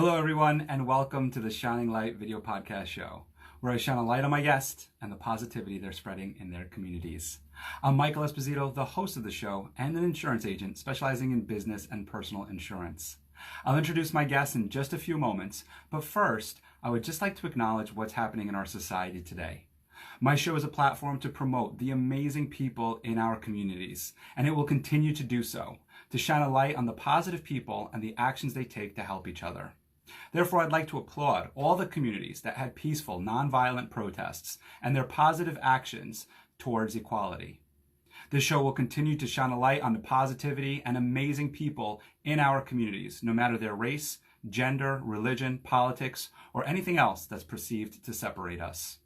Hello, everyone, and welcome to the Shining Light Video Podcast Show, where I shine a light on my guests and the positivity they're spreading in their communities. I'm Michael Esposito, the host of the show and an insurance agent specializing in business and personal insurance. I'll introduce my guests in just a few moments, but first, I would just like to acknowledge what's happening in our society today. My show is a platform to promote the amazing people in our communities, and it will continue to do so, to shine a light on the positive people and the actions they take to help each other. Therefore, I'd like to applaud all the communities that had peaceful, nonviolent protests and their positive actions towards equality. This show will continue to shine a light on the positivity and amazing people in our communities, no matter their race, gender, religion, politics, or anything else that's perceived to separate us.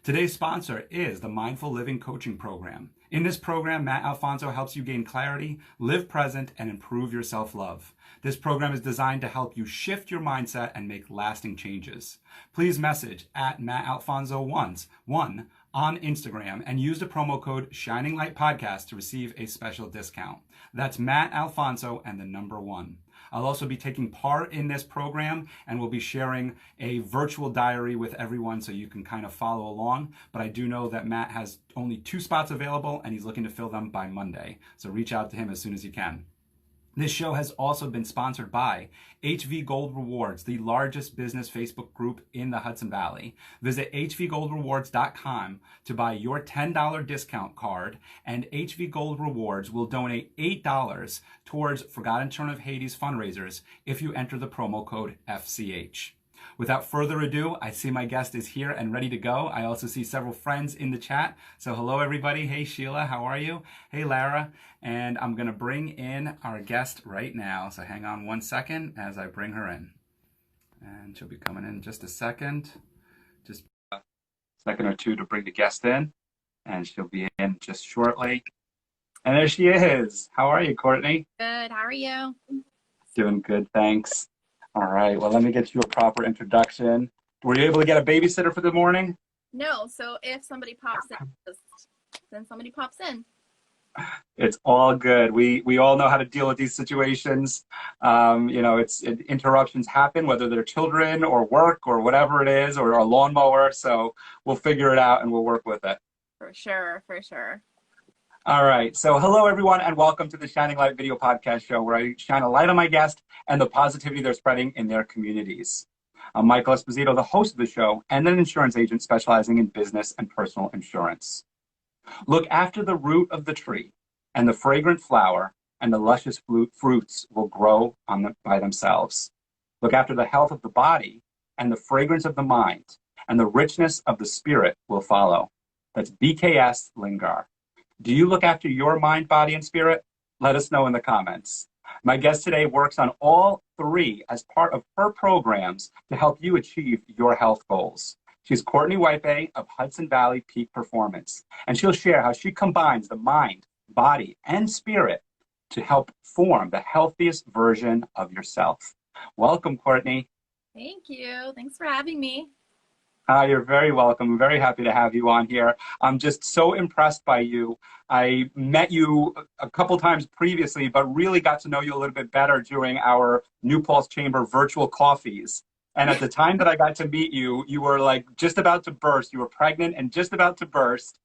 Today's sponsor is the Mindful Living Coaching Program. In this program, Matt Alfonso helps you gain clarity, live present, and improve your self-love. This program is designed to help you shift your mindset and make lasting changes. Please message at MattAlfonso1 on Instagram and use the promo code ShiningLightPodcast to receive a special discount. That's Matt Alfonso and the number 1. I'll also be taking part in this program and we'll be sharing a virtual diary with everyone so you can kind of follow along. But I do know that Matt has only 2 spots available and he's looking to fill them by Monday. So reach out to him as soon as you can. This show has also been sponsored by HV Gold Rewards, the largest business Facebook group in the Hudson Valley. Visit hvgoldrewards.com to buy your $10 discount card, and HV Gold Rewards will donate $8 towards Forgotten Children of Haiti's fundraisers if you enter the promo code FCH. Without further ado, I see my guest is here and ready to go. I also see several friends in the chat. So hello, everybody. Hey, Sheila, how are you? Hey, Lara. And I'm going to bring in our guest right now. So hang on one second as I bring her in. And she'll be coming in just a second. Just a second or two to bring the guest in. And she'll be in just shortly. And there she is. How are you, Courtney? Good. How are you? Doing good, thanks. All right, well, let me get you a proper introduction. Were you able to get a babysitter for the morning? No, so if somebody pops in, then somebody pops in. It's all good. We all know how to deal with these situations. Interruptions happen, whether they're children or work or whatever it is, or a lawnmower. So we'll figure it out and we'll work with it. For sure, for sure. All right. So hello, everyone, and welcome to the Shining Light Video Podcast Show, where I shine a light on my guest and the positivity they're spreading in their communities. I'm Michael Esposito, the host of the show and an insurance agent specializing in business and personal insurance. Look after the root of the tree, and the fragrant flower and the luscious fruits will grow by themselves. Look after the health of the body, and the fragrance of the mind, and the richness of the spirit will follow. That's B.K.S. Iyengar. Do you look after your mind, body, and spirit? Let us know in the comments. My guest today works on all 3 as part of her programs to help you achieve your health goals. She's Courtney Whitebay of Hudson Valley Peak Performance, and she'll share how she combines the mind, body, and spirit to help form the healthiest version of yourself. Welcome, Courtney. Thank you. Thanks for having me. You're very welcome. I'm very happy to have you on here. I'm just so impressed by you. I met you a couple times previously, but really got to know you a little bit better during our New Paltz Chamber virtual coffees. And at the time that I got to meet you, you were like just about to burst. You were pregnant and just about to burst.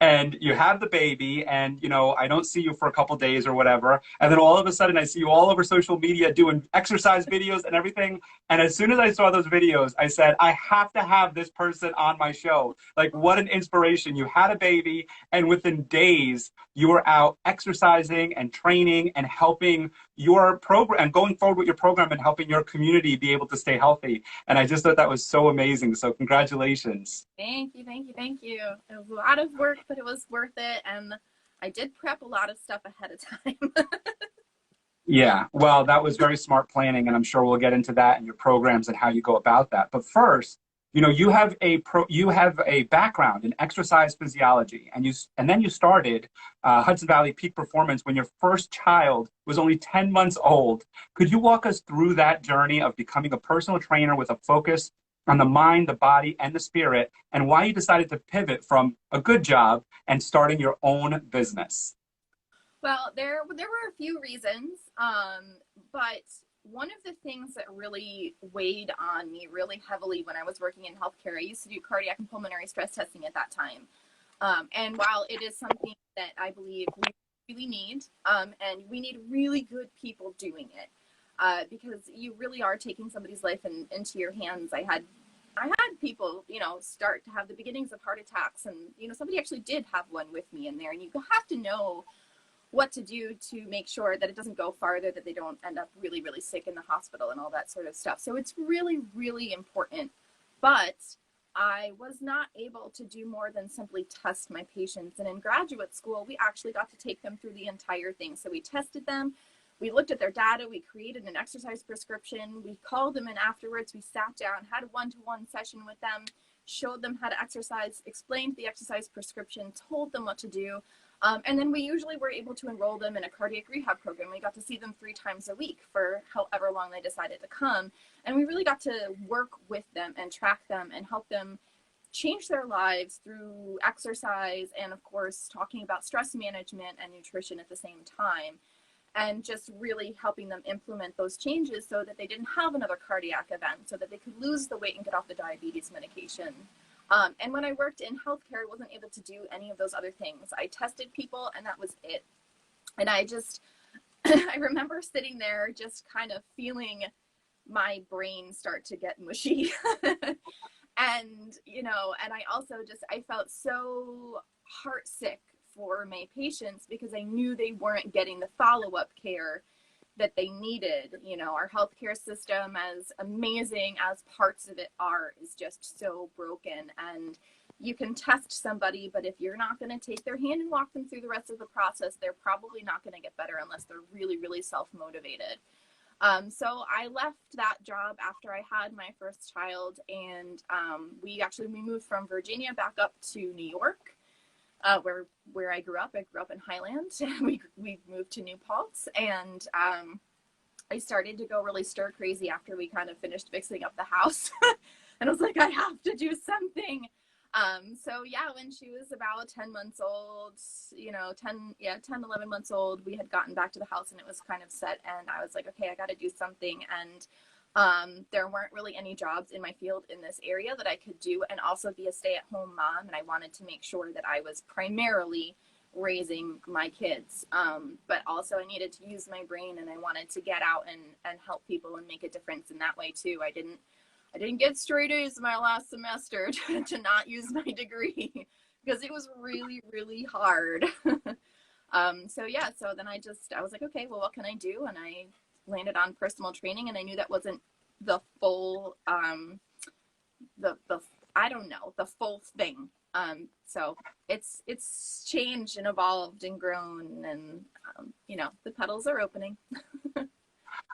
And you have the baby, and I don't see you for a couple days or whatever, and then all of a sudden I see you all over social media doing exercise videos and everything. And as soon as I saw those videos, I said, I have to have this person on my show. Like, what an inspiration. You had a baby, and within days you were out exercising and training and helping your program and going forward with your program and helping your community be able to stay healthy. And I just thought that was so amazing. So congratulations. Thank you, thank you, thank you. It was a lot of work, but it was worth it. And I did prep a lot of stuff ahead of time. Yeah, well, that was very smart planning, and I'm sure we'll get into that and your programs and how you go about that. But first, you have a background in exercise physiology, and then you started Hudson Valley Peak Performance when your first child was only 10 months old. Could you walk us through that journey of becoming a personal trainer with a focus on the mind, the body, and the spirit, and why you decided to pivot from a good job and starting your own business? Well, there were a few reasons, but one of the things that really weighed on me really heavily when I was working in healthcare, I used to do cardiac and pulmonary stress testing at that time. And while it is something that I believe we really need, and we need really good people doing it, because you really are taking somebody's life into your hands. I had people, start to have the beginnings of heart attacks, and, somebody actually did have one with me in there, and you have to know what to do to make sure that it doesn't go farther, that they don't end up really, really sick in the hospital and all that sort of stuff. So it's really, really important. But I was not able to do more than simply test my patients. And in graduate school, we actually got to take them through the entire thing. So we tested them, we looked at their data, we created an exercise prescription, we called them in afterwards, we sat down, had a one-to-one session with them, showed them how to exercise, explained the exercise prescription, told them what to do. And then we usually were able to enroll them in a cardiac rehab program. We got to see them 3 times a week for however long they decided to come. And we really got to work with them and track them and help them change their lives through exercise and, of course, talking about stress management and nutrition at the same time. And just really helping them implement those changes so that they didn't have another cardiac event, so that they could lose the weight and get off the diabetes medication. And when I worked in healthcare, I wasn't able to do any of those other things. I tested people and that was it. And I just, I remember sitting there just kind of feeling my brain start to get mushy. And, and I also I felt so heartsick for my patients because I knew they weren't getting the follow-up care that they needed. Our healthcare system, as amazing as parts of it are, is just so broken. And you can test somebody, but if you're not going to take their hand and walk them through the rest of the process, they're probably not going to get better unless they're really, really self-motivated. So I left that job after I had my first child, and we moved from Virginia back up to New York. Where I grew up. I grew up in Highland. We moved to New Paltz, and I started to go really stir crazy after we kind of finished fixing up the house. And I was like, I have to do something. So yeah, when she was about 10 months old, 11 months old, we had gotten back to the house and it was kind of set, and I was like, okay, I got to do something. And there weren't really any jobs in my field in this area that I could do and also be a stay-at-home mom. And I wanted to make sure that I was primarily raising my kids. But also I needed to use my brain, and I wanted to get out and help people and make a difference in that way too. I didn't get straight A's my last semester to not use my degree because it was really, really hard. So then I was like, okay, well, what can I do? And I landed on personal training, and I knew that wasn't the full, the full thing. So it's changed and evolved and grown, and, the petals are opening.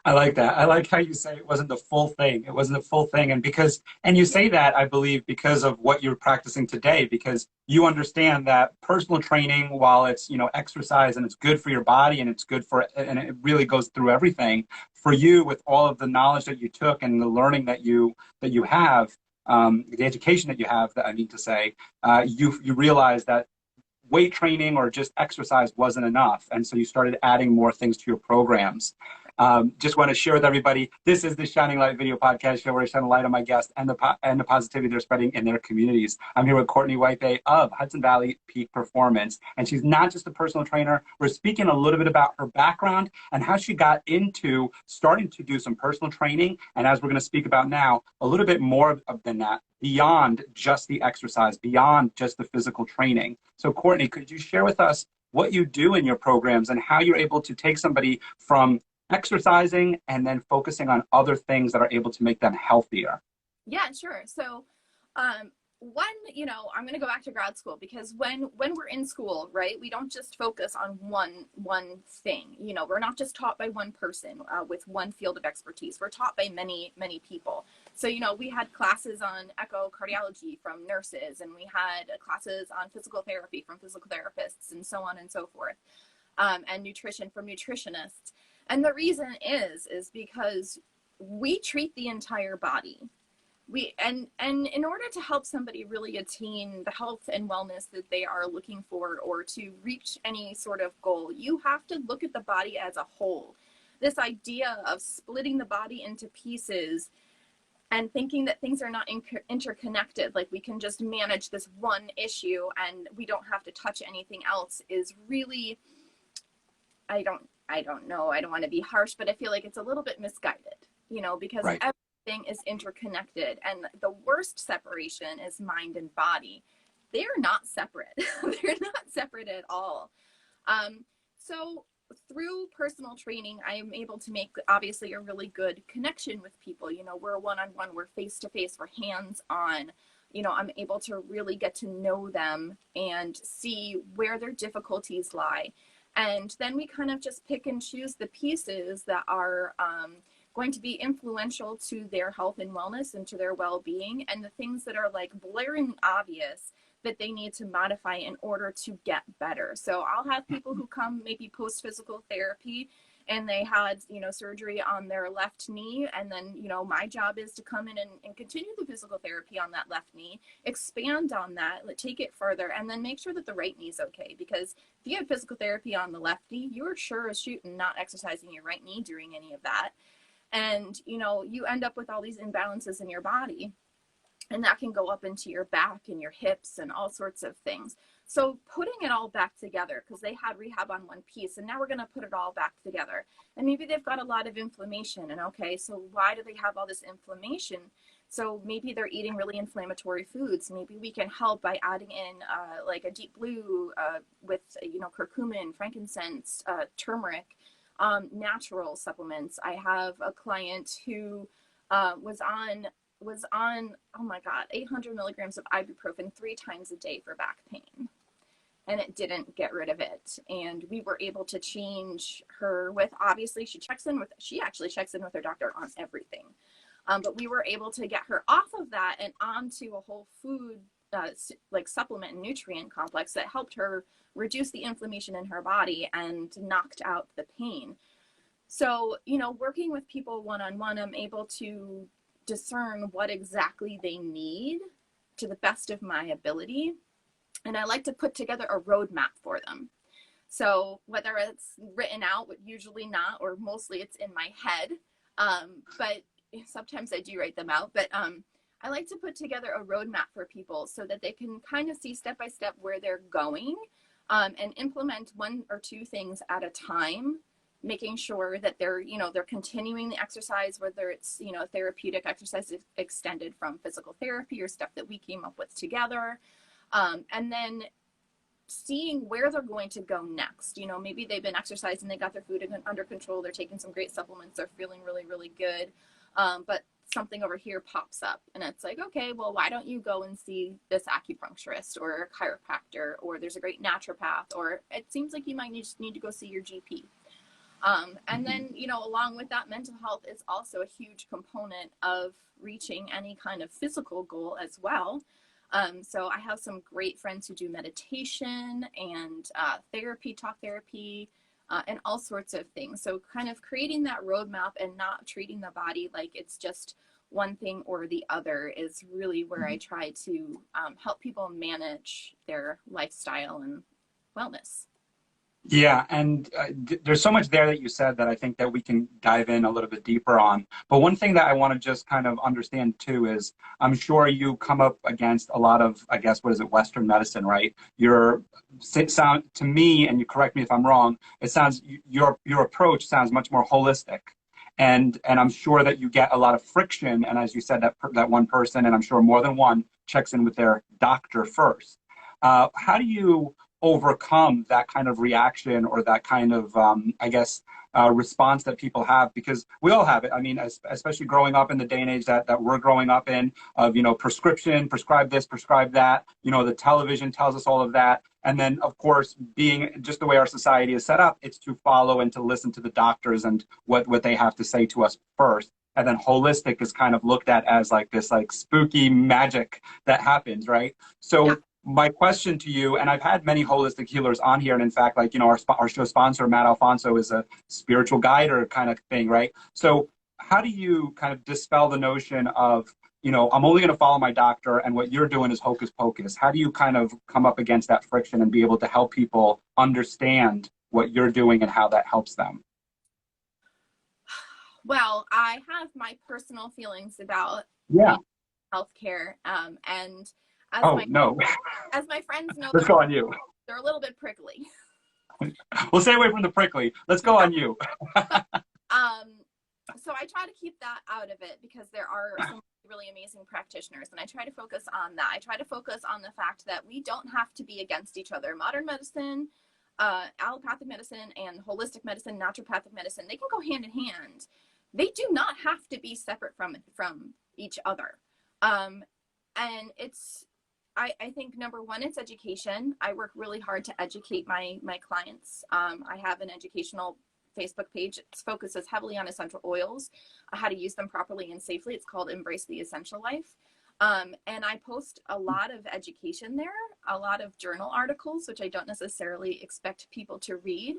I like that. I like how you say it wasn't the full thing. It wasn't the full thing. And you say that, I believe, because of what you're practicing today, because you understand that personal training, while it's, exercise and it's good for your body and it's good and it really goes through everything for you, with all of the knowledge that you took and the learning that you have, the education that you have, that I need to say, you realize that weight training or just exercise wasn't enough. And so you started adding more things to your programs. Just want to share with everybody, this is the Shining Light Video Podcast show where I shine a light on my guests and the positivity they're spreading in their communities. I'm here with Courtney Whitebay of Hudson Valley Peak Performance, and she's not just a personal trainer. We're speaking a little bit about her background and how she got into starting to do some personal training, and as we're going to speak about now, a little bit more than that, beyond just the exercise, beyond just the physical training. So Courtney, could you share with us what you do in your programs and how you're able to take somebody from exercising and then focusing on other things that are able to make them healthier? Yeah, sure. So I'm going to go back to grad school, because when we're in school, right, we don't just focus on one thing. We're not just taught by one person with one field of expertise. We're taught by many, many people. So, we had classes on echocardiology from nurses, and we had classes on physical therapy from physical therapists, and so on and so forth, and nutrition from nutritionists. And the reason is because we treat the entire body. And in order to help somebody really attain the health and wellness that they are looking for, or to reach any sort of goal, you have to look at the body as a whole. this idea of splitting the body into pieces and thinking that things are not interconnected, like we can just manage this one issue and we don't have to touch anything else, is really, I don't know, I don't want to be harsh, but I feel like it's a little bit misguided, you know, because Right. everything is interconnected, and the worst separation is mind and body. They're not separate. They're not separate at all. So through personal training, I am able to make, obviously, a really good connection with people. You know, we're one-on-one, we're face-to-face, we're hands-on. You know, I'm able to really get to know them and see where their difficulties lie. And then we kind of just pick and choose the pieces that are going to be influential to their health and wellness and to their well-being, and the things that are like blaring obvious that they need to modify in order to get better. So I'll have people who come maybe post physical therapy and they had, you know, surgery on their left knee. And then, you know, my job is to come in and continue the physical therapy on that left knee, expand on that, take it further, and then make sure that the right knee is okay. Because if you have physical therapy on the left knee, you're sure as shooting not exercising your right knee during any of that. And, you know, you end up with all these imbalances in your body. And that can go up into your back and your hips and all sorts of things. So putting it all back together, because they had rehab on one piece, and now we're going to put it all back together. And maybe they've got a lot of inflammation. And okay, so why do they have all this inflammation? So maybe they're eating really inflammatory foods. Maybe we can help by adding in like a deep blue with, you know, curcumin, frankincense, turmeric, natural supplements. I have a client who was on, oh my God, 800 milligrams of ibuprofen 3 times a day for back pain. And it didn't get rid of it. And we were able to change her with, obviously she actually checks in with her doctor on everything. But we were able to get her off of that and onto a whole food, like supplement and nutrient complex that helped her reduce the inflammation in her body and knocked out the pain. So, you know, working with people one-on-one, I'm able to discern what exactly they need to the best of my ability. And I like to put together a roadmap for them. So whether it's written out, but usually not, or mostly it's in my head. But sometimes I do write them out. But I like to put together a roadmap for people so that they can kind of see step by step where they're going, and implement 1 or 2 things at a time, making sure that they're, you know, they're continuing the exercise, whether it's, you know, therapeutic exercise extended from physical therapy or stuff that we came up with together. And then seeing where they're going to go next. You know, maybe they've been exercising, they got their food under control, they're taking some great supplements, they're feeling really, really good. But something over here pops up and it's like, okay, well, why don't you go and see this acupuncturist or a chiropractor, or there's a great naturopath, or it seems like you might just need to go see your GP. And then, you know, along with that, mental health is also a huge component of reaching any kind of physical goal as well. So I have some great friends who do meditation and talk therapy, and all sorts of things. So kind of creating that roadmap and not treating the body like it's just one thing or the other is really where I try to help people manage their lifestyle and wellness. Yeah, and there's so much there that you said that I think that we can dive in a little bit deeper on. But one thing that I want to just kind of understand too is I'm sure you come up against a lot of, I guess, what is it, Western medicine, right? Sound to me, and you correct me if I'm wrong, it sounds your approach sounds much more holistic. And I'm sure that you get a lot of friction. And as you said, that one person, and I'm sure more than one, checks in with their doctor first. How do you overcome that kind of reaction or that kind of, I guess, response that people have? Because we all have it. I mean, especially growing up in the day and age that we're growing up in, of, you know, prescribe this, prescribe that, you know, the television tells us all of that. And then, of course, being just the way our society is set up, it's to follow and to listen to the doctors and what they have to say to us first. And then holistic is kind of looked at as like this like spooky magic that happens, right? So yeah. My question to you, and I've had many holistic healers on here, and in fact, like, you know, our show sponsor, Matt Alfonso, is a spiritual guider kind of thing, right? So how do you kind of dispel the notion of, you know, I'm only going to follow my doctor and what you're doing is hocus pocus? How do you kind of come up against that friction and be able to help people understand what you're doing and how that helps them? Well, I have my personal feelings about Yeah. healthcare, and as Oh, my no. as my friends know, Let's go on you. they're a little bit prickly. We'll stay away from the prickly. Let's go on you. Um, so I try to keep that out of it because there are some really amazing practitioners, and I try to focus on that. I try to focus on the fact that we don't have to be against each other. Modern medicine, allopathic medicine, and holistic medicine, naturopathic medicine, they can go hand in hand. They do not have to be separate from each other. And it's, I think number one, it's education. I work really hard to educate my clients. I have an educational Facebook page. It focuses heavily on essential oils, how to use them properly and safely. It's called Embrace the Essential Life. And I post a lot of education there, a lot of journal articles, which I don't necessarily expect people to read.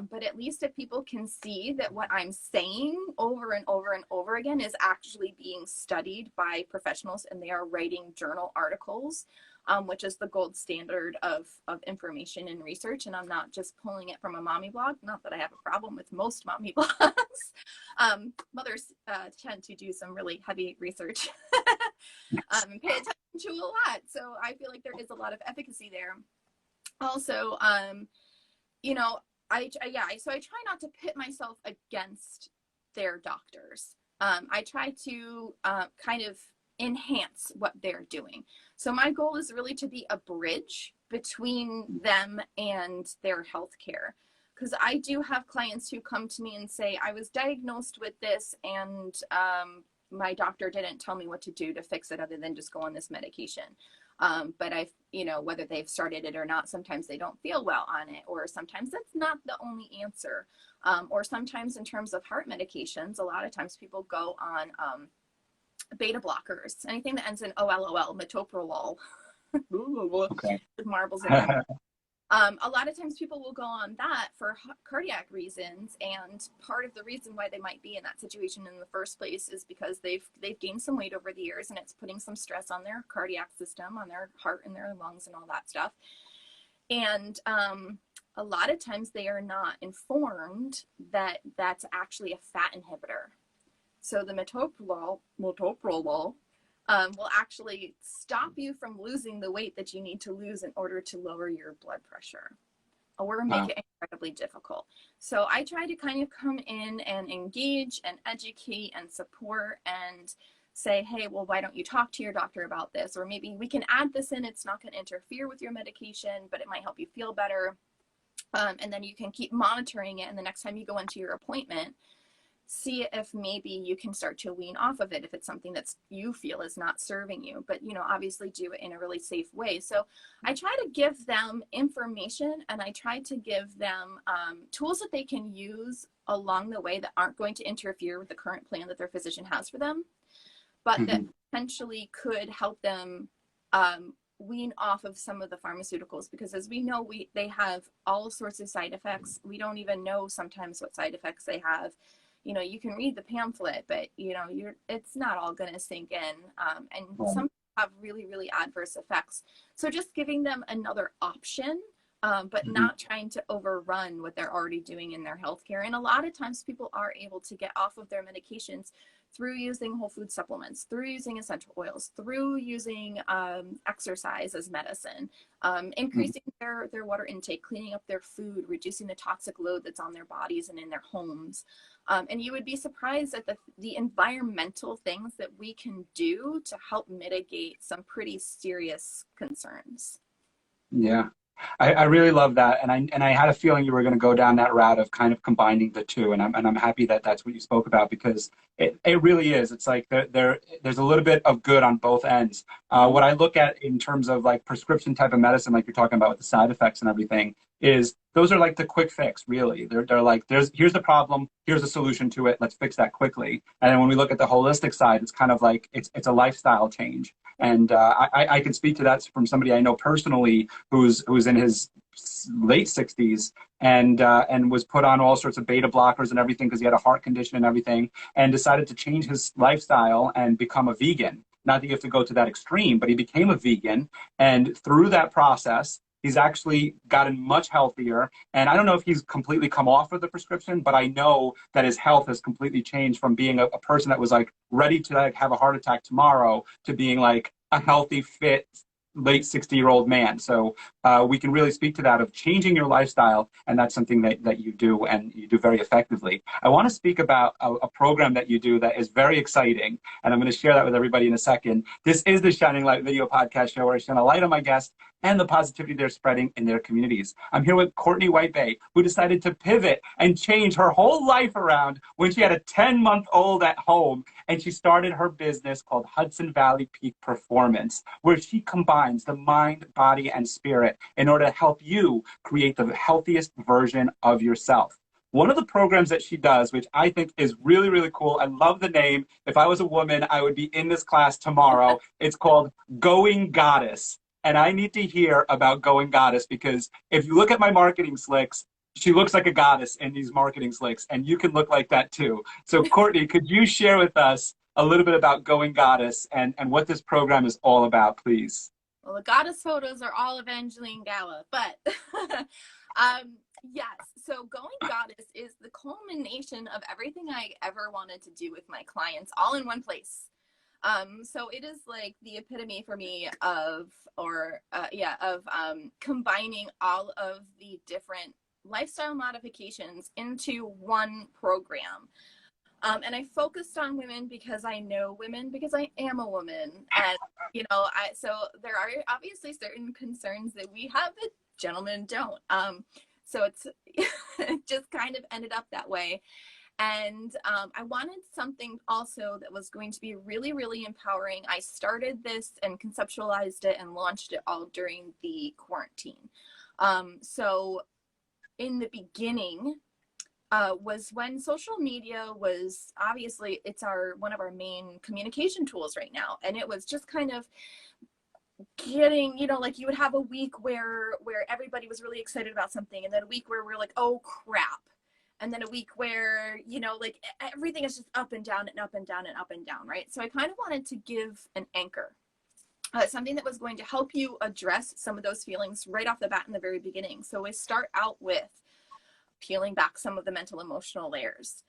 But at least if people can see that what I'm saying over and over and over again is actually being studied by professionals, and they are writing journal articles, which is the gold standard of information and research. And I'm not just pulling it from a mommy blog. Not that I have a problem with most mommy blogs. Mothers tend to do some really heavy research and pay attention to a lot. So I feel like there is a lot of efficacy there. Also, you know, so I try not to pit myself against their doctors. I try to kind of enhance what they're doing. So my goal is really to be a bridge between them and their healthcare. Because I do have clients who come to me and say, I was diagnosed with this, and my doctor didn't tell me what to do to fix it other than just go on this medication. But whether they've started it or not, sometimes they don't feel well on it, or sometimes that's not the only answer. Or sometimes in terms of heart medications, a lot of times people go on beta blockers, anything that ends in OLOL, metoprolol. Okay. With marbles in them. A lot of times people will go on that for cardiac reasons, and part of the reason why they might be in that situation in the first place is because they've gained some weight over the years, and it's putting some stress on their cardiac system, on their heart and their lungs and all that stuff. And a lot of times they are not informed that that's actually a fat inhibitor. So the metoprolol will actually stop you from losing the weight that you need to lose in order to lower your blood pressure, or make it incredibly difficult. So I try to kind of come in and engage and educate and support and say, hey, well, why don't you talk to your doctor about this? Or maybe we can add this in. It's not going to interfere with your medication, but it might help you feel better. And then you can keep monitoring it. And the next time you go into your appointment, see if maybe you can start to wean off of it if it's something that you feel is not serving you, but obviously do it in a really safe way. So I try to give them information, and I try to give them tools that they can use along the way that aren't going to interfere with the current plan that their physician has for them, but that potentially could help them wean off of some of the pharmaceuticals, because as we know, they have all sorts of side effects. We don't even know sometimes what side effects they have. You can read the pamphlet, but it's not all going to sink in. And some have really, really adverse effects. So just giving them another option, but not trying to overrun what they're already doing in their healthcare. And a lot of times people are able to get off of their medications through using whole food supplements, through using essential oils, through using exercise as medicine, increasing their water intake, cleaning up their food, reducing the toxic load that's on their bodies and in their homes. And you would be surprised at the environmental things that we can do to help mitigate some pretty serious concerns. Yeah. I really love that, and I had a feeling you were going to go down that route of kind of combining the two, and I'm happy that that's what you spoke about, because it really is. It's like there's a little bit of good on both ends. What I look at in terms of like prescription type of medicine, like you're talking about with the side effects and everything, is those are like the quick fix, really. They're like, here's the problem, here's a solution to it, let's fix that quickly. And then when we look at the holistic side, it's kind of like it's a lifestyle change. And I can speak to that from somebody I know personally who's in his late 60s and was put on all sorts of beta blockers and everything because he had a heart condition and everything, and decided to change his lifestyle and become a vegan. Not that you have to go to that extreme, but he became a vegan, and through that process He's actually gotten much healthier. And I don't know if he's completely come off of the prescription, but I know that his health has completely changed from being a person that was like ready to like have a heart attack tomorrow to being like a healthy, fit, late 60-year-old man. So we can really speak to that of changing your lifestyle. And that's something that you do, and you do very effectively. I want to speak about a program that you do that is very exciting. And I'm going to share that with everybody in a second. This is the Shining Light Video Podcast Show, where I shine a light on my guests and the positivity they're spreading in their communities. I'm here with Courtney Whitebay, who decided to pivot and change her whole life around when she had a 10-month-old at home, and she started her business called Hudson Valley Peak Performance, where she combines the mind, body, and spirit in order to help you create the healthiest version of yourself. One of the programs that she does, which I think is really, really cool, I love the name. If I was a woman, I would be in this class tomorrow. It's called Going Goddess. And I need to hear about Going Goddess, because if you look at my marketing slicks, she looks like a goddess in these marketing slicks, and you can look like that too. So Courtney, could you share with us a little bit about Going Goddess and what this program is all about, please? Well, the goddess photos are all Evangeline Gala, but yes. So Going Goddess is the culmination of everything I ever wanted to do with my clients, all in one place. So it is like the epitome for me of combining all of the different lifestyle modifications into one program. And I focused on women because I know women, because I am a woman. And, so there are obviously certain concerns that we have that gentlemen don't. So it's it just kind of ended up that way. And I wanted something also that was going to be really, really empowering. I started this and conceptualized it and launched it all during the quarantine. So in the beginning, was when social media was obviously, it's one of our main communication tools right now. And it was just kind of getting, like you would have a week where everybody was really excited about something, and then a week where we're like, oh crap. And then a week where, like everything is just up and down and up and down and up and down, right? So I kind of wanted to give an anchor, something that was going to help you address some of those feelings right off the bat in the very beginning. So we start out with peeling back some of the mental emotional layers.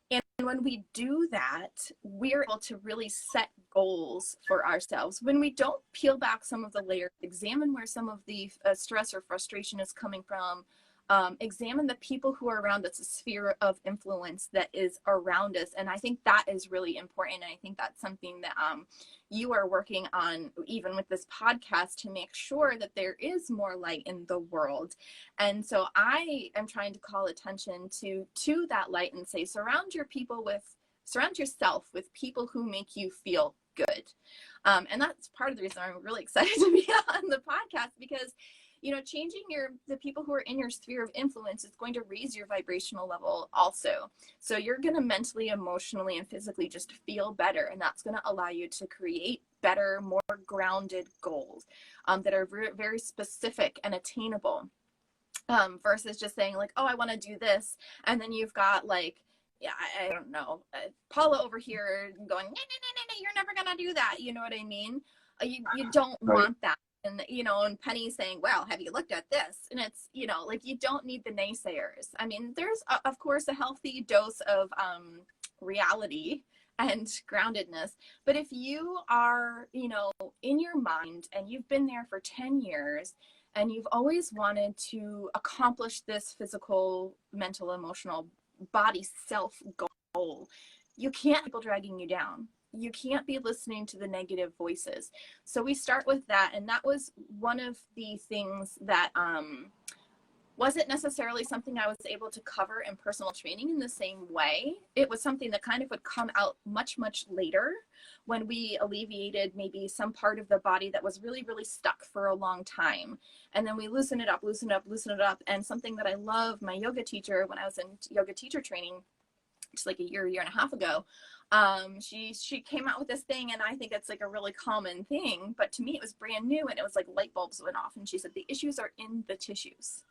And when we do that, we're able to really set goals for ourselves. When we don't peel back some of the layers, examine where some of the stress or frustration is coming from, examine the people who are around us, the sphere of influence that is around us. And I think that is really important. And I think that's something that you are working on, even with this podcast, to make sure that there is more light in the world. And so I am trying to call attention to that light and say, surround yourself with people who make you feel good. And that's part of the reason I'm really excited to be on the podcast, because changing the people who are in your sphere of influence is going to raise your vibrational level also. So you're going to mentally, emotionally, and physically just feel better. And that's going to allow you to create better, more grounded goals that are very specific and attainable, versus just saying like, oh, I want to do this. And then you've got like, I don't know, Paula over here going, no, you're never going to do that. You know what I mean? You don't want that. And, and Penny saying, well, have you looked at this? And it's, like, you don't need the naysayers. I mean, there's, of course, a healthy dose of reality and groundedness. But if you are, in your mind and you've been there for 10 years and you've always wanted to accomplish this physical, mental, emotional, body self goal, you can't have people dragging you down. You can't be listening to the negative voices. So we start with that. And that was one of the things that wasn't necessarily something I was able to cover in personal training in the same way. It was something that kind of would come out much, much later when we alleviated maybe some part of the body that was really, really stuck for a long time. And then we loosen it up. And something that I love, my yoga teacher, when I was in yoga teacher training, just like a year and a half ago, she came out with this thing, and I think it's like a really common thing, but to me it was brand new, and it was like light bulbs went off, and she said the issues are in the tissues.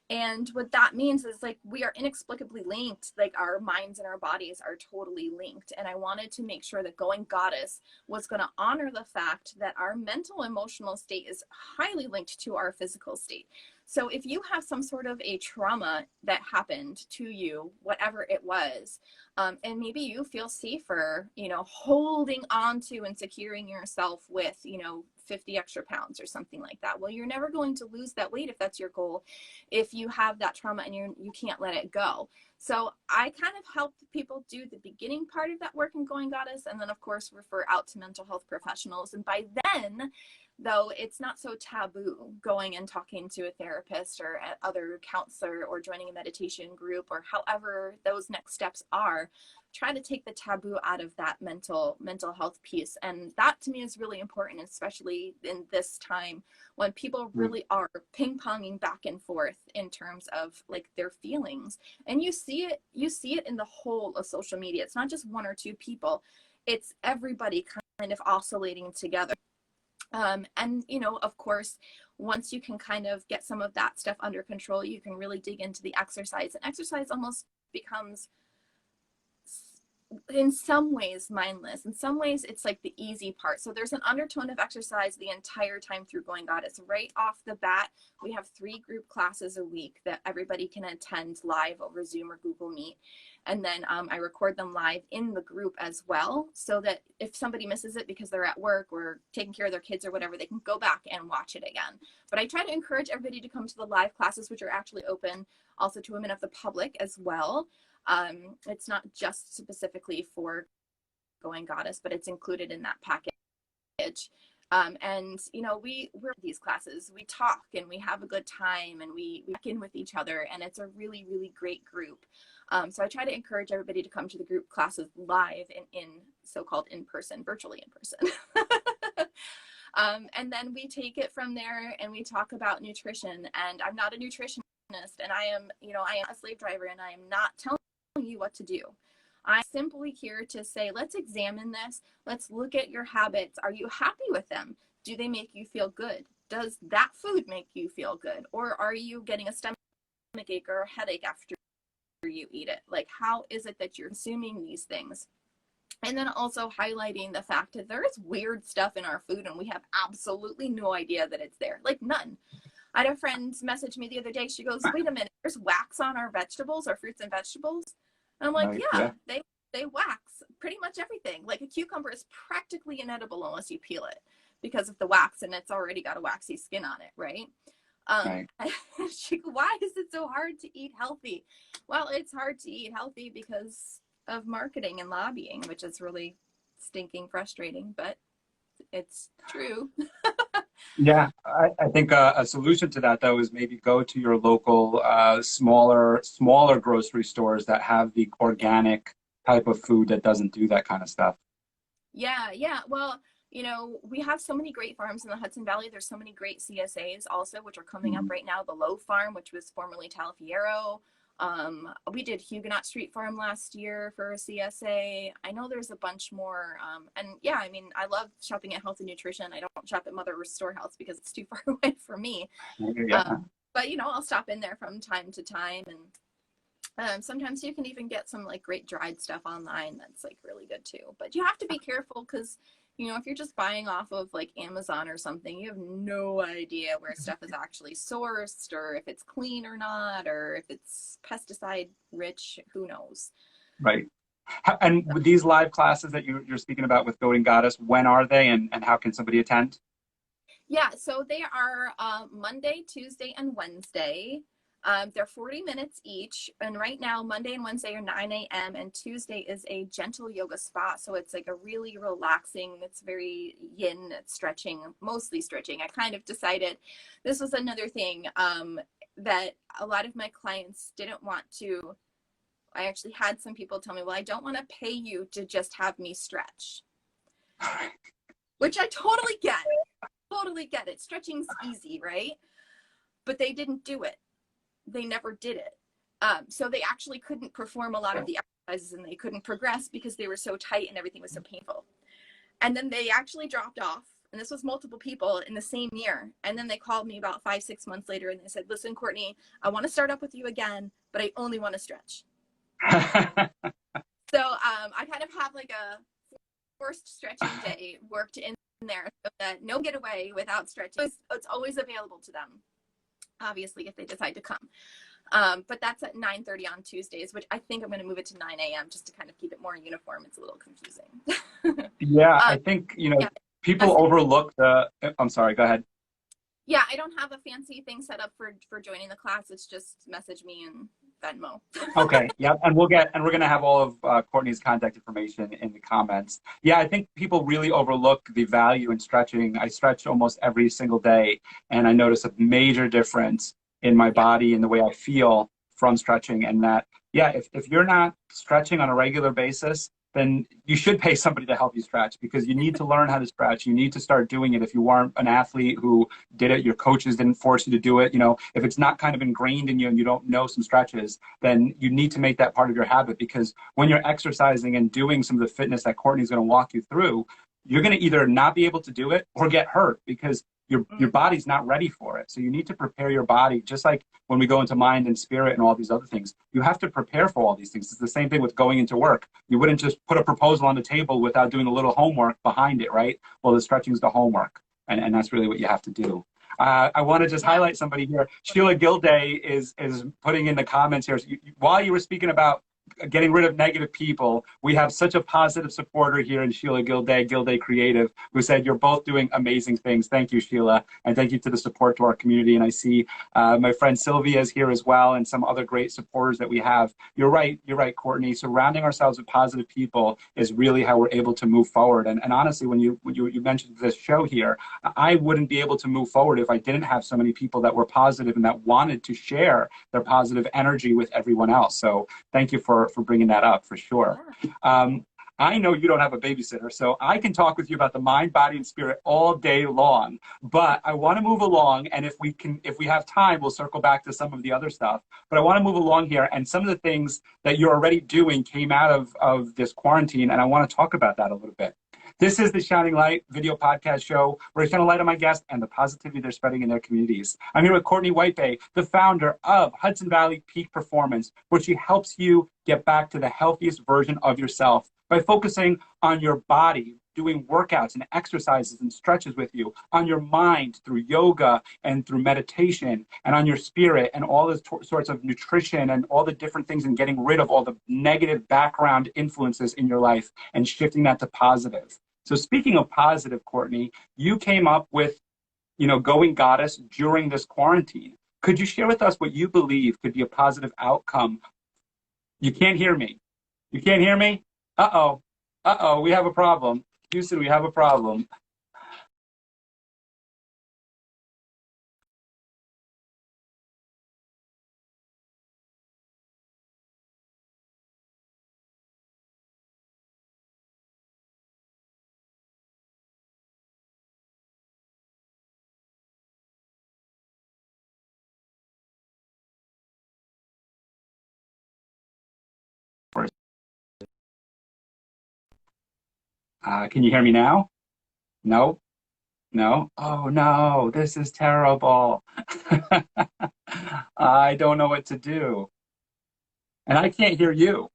And what that means is like we are inexplicably linked, like our minds and our bodies are totally linked. And I wanted to make sure that Going Goddess was going to honor the fact that our mental emotional state is highly linked to our physical state. So if you have some sort of a trauma that happened to you, whatever it was, and maybe you feel safer, you know, holding on to and securing yourself with, you know, 50 extra pounds or something like that. Well, you're never going to lose that weight if that's your goal, if you have that trauma and you can't let it go. So I kind of help people do the beginning part of that work in Going Goddess, and then of course refer out to mental health professionals. And by then, though, it's not so taboo going and talking to a therapist or other counselor or joining a meditation group or however those next steps are. Try to take the taboo out of that mental health piece. And that to me is really important, especially in this time when people really are ping-ponging back and forth in terms of like their feelings. And you see it in the whole of social media. It's not just one or two people, it's everybody kind of oscillating together. And, you know, of course, once you can kind of get some of that stuff under control, you can really dig into the exercise. And exercise almost becomes, in some ways, mindless. In some ways, it's like the easy part. So there's an undertone of exercise the entire time through Going Goddess. Right off the bat, we have 3 group classes a week that everybody can attend live over Zoom or Google Meet. And then I record them live in the group as well, so that if somebody misses it because they're at work or taking care of their kids or whatever, they can go back and watch it again. But I try to encourage everybody to come to the live classes, which are actually open also to women of the public as well. It's not just specifically for Going Goddess, but it's included in that package. And, you know, we're these classes, we talk and we have a good time and we check in with each other, and it's a really, really great group. So I try to encourage everybody to come to the group classes live in so-called in-person, virtually in person. And then we take it from there and we talk about nutrition. And I'm not a nutritionist, and I am a slave driver, and I am not telling you what to do. I'm simply here to say, let's examine this. Let's look at your habits. Are you happy with them? Do they make you feel good? Does that food make you feel good? Or are you getting a stomach ache or a headache after you eat it? Like, how is it that you're consuming these things? And then also highlighting the fact that there is weird stuff in our food and we have absolutely no idea that it's there. Like, none. I had a friend message me the other day. She goes, wait a minute, there's wax on our vegetables, our fruits and vegetables. And I'm like, yeah. They wax pretty much everything. Like a cucumber is practically inedible unless you peel it because of the wax, and it's already got a waxy skin on it, right? She goes, why is it so hard to eat healthy? Well, it's hard to eat healthy because of marketing and lobbying, which is really stinking frustrating, but it's true. Yeah, I think a solution to that, though, is maybe go to your local smaller grocery stores that have the organic type of food that doesn't do that kind of stuff. Yeah. Well, you know, we have so many great farms in the Hudson Valley. There's so many great CSAs also, which are coming up right now. The Low Farm, which was formerly Talafiero. We did Huguenot Street Farm last year for a CSA. I know there's a bunch more. And yeah, I mean, I love shopping at Health and Nutrition. I don't shop at Mother Storehouse because it's too far away for me. Yeah. But, you know, I'll stop in there from time to time. And sometimes you can even get some like great dried stuff online that's like really good too. But you have to be careful because, you know, if you're just buying off of like Amazon or something, you have no idea where stuff is actually sourced or if it's clean or not, or if it's pesticide rich, who knows? Right. And with these live classes that you're speaking about with Going Goddess, when are they and how can somebody attend? Yeah, so they are Monday, Tuesday, and Wednesday. They're 40 minutes each. And right now, Monday and Wednesday are 9 a.m. and Tuesday is a gentle yoga spa. So it's like a really relaxing, it's very yin, it's stretching, mostly stretching. I kind of decided this was another thing that a lot of my clients didn't want to. I actually had some people tell me, well, I don't want to pay you to just have me stretch, which I totally get. Totally get it. Stretching's easy, right? But they didn't do it. They never did it. So they actually couldn't perform a lot of the exercises and they couldn't progress because they were so tight and everything was so painful. And then they actually dropped off And this was multiple people in the same year. And then they called me about 5-6 months later and they said, listen, Courtney, I want to start up with you again, but I only want to stretch. So I kind of have like a forced stretching day worked in there so that no getaway without stretching. It's always available to them, obviously, if they decide to come. But that's at 9:30 on Tuesdays, which I think I'm going to move it to 9 a.m. just to kind of keep it more uniform. It's a little confusing. Yeah, I think, yeah. people overlook the, I'm sorry, go ahead. Yeah, I don't have a fancy thing set up for joining the class. It's just message me and Venmo. Okay, yeah, and we're going to have all of Courtney's contact information in the comments. Yeah, I think people really overlook the value in stretching. I stretch almost every single day, and I notice a major difference in my body and the way I feel from stretching. And that, yeah, if you're not stretching on a regular basis, then you should pay somebody to help you stretch, because you need to learn how to stretch. You need to start doing it. If you weren't an athlete who did it, your coaches didn't force you to do it. If it's not kind of ingrained in you and you don't know some stretches, then you need to make that part of your habit, because when you're exercising and doing some of the fitness that Courtney's going to walk you through, you're going to either not be able to do it or get hurt, because your body's not ready for it. So you need to prepare your body, just like when we go into mind and spirit and all these other things. You have to prepare for all these things. It's the same thing with going into work. You wouldn't just put a proposal on the table without doing a little homework behind it, right? Well, the stretching is the homework, and that's really what you have to do. I want to just highlight somebody here. Sheila Gilday is putting in the comments here. So while you were speaking about getting rid of negative people, we have such a positive supporter here in Sheila Gilday Creative, who said, you're both doing amazing things. Thank you, Sheila, and thank you to the support to our community. And I see my friend Sylvia is here as well, and some other great supporters that we have. You're right, Courtney. Surrounding ourselves with positive people is really how we're able to move forward. And honestly, when you mentioned this show here, I wouldn't be able to move forward if I didn't have so many people that were positive and that wanted to share their positive energy with everyone else. So thank you for bringing that up, for sure. I know you don't have a babysitter, so I can talk with you about the mind, body, and spirit all day long, but I want to move along, and if we have time, we'll circle back to some of the other stuff, but I want to move along here, and some of the things that you're already doing came out of this quarantine, and I want to talk about that a little bit. This is the Shining Light video podcast show where I shine a light on my guests and the positivity they're spreading in their communities. I'm here with Courtney Whitebay, the founder of Hudson Valley Peak Performance, where she helps you get back to the healthiest version of yourself by focusing on your body, doing workouts and exercises and stretches with you, on your mind through yoga and through meditation, and on your spirit and all the sorts of nutrition and all the different things, and getting rid of all the negative background influences in your life and shifting that to positive. So speaking of positive, Courtney, you came up with, Going Goddess during this quarantine. Could you share with us what you believe could be a positive outcome? You can't hear me. You can't hear me? Uh-oh. Uh-oh, we have a problem. Houston, we have a problem. Can you hear me now? No? No? Oh, no, this is terrible. I don't know what to do. And I can't hear you.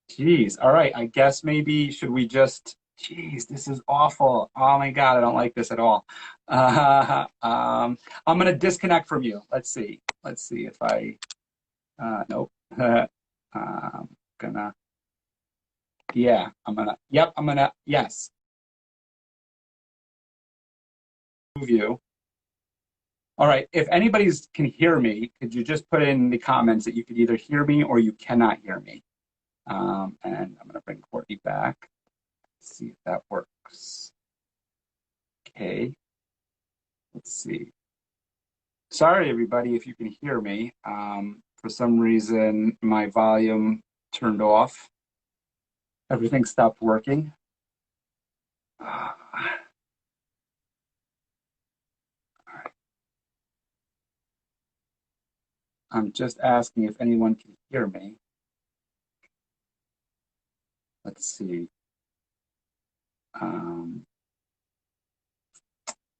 Geez. All right. I guess maybe should we just, geez, this is awful. Oh my God, I don't like this at all. I'm going to disconnect from you. Let's see. Let's see if I, nope. I'm gonna, yeah, yes. Move you. All right. If anybody's can hear me, could you just put in the comments that you could either hear me or you cannot hear me? And I'm going to bring Courtney back. Let's see if that works. Okay. Let's see. Sorry, everybody, if you can hear me. For some reason, my volume turned off. Everything stopped working. I'm just asking if anyone can hear me. Let's see. Um,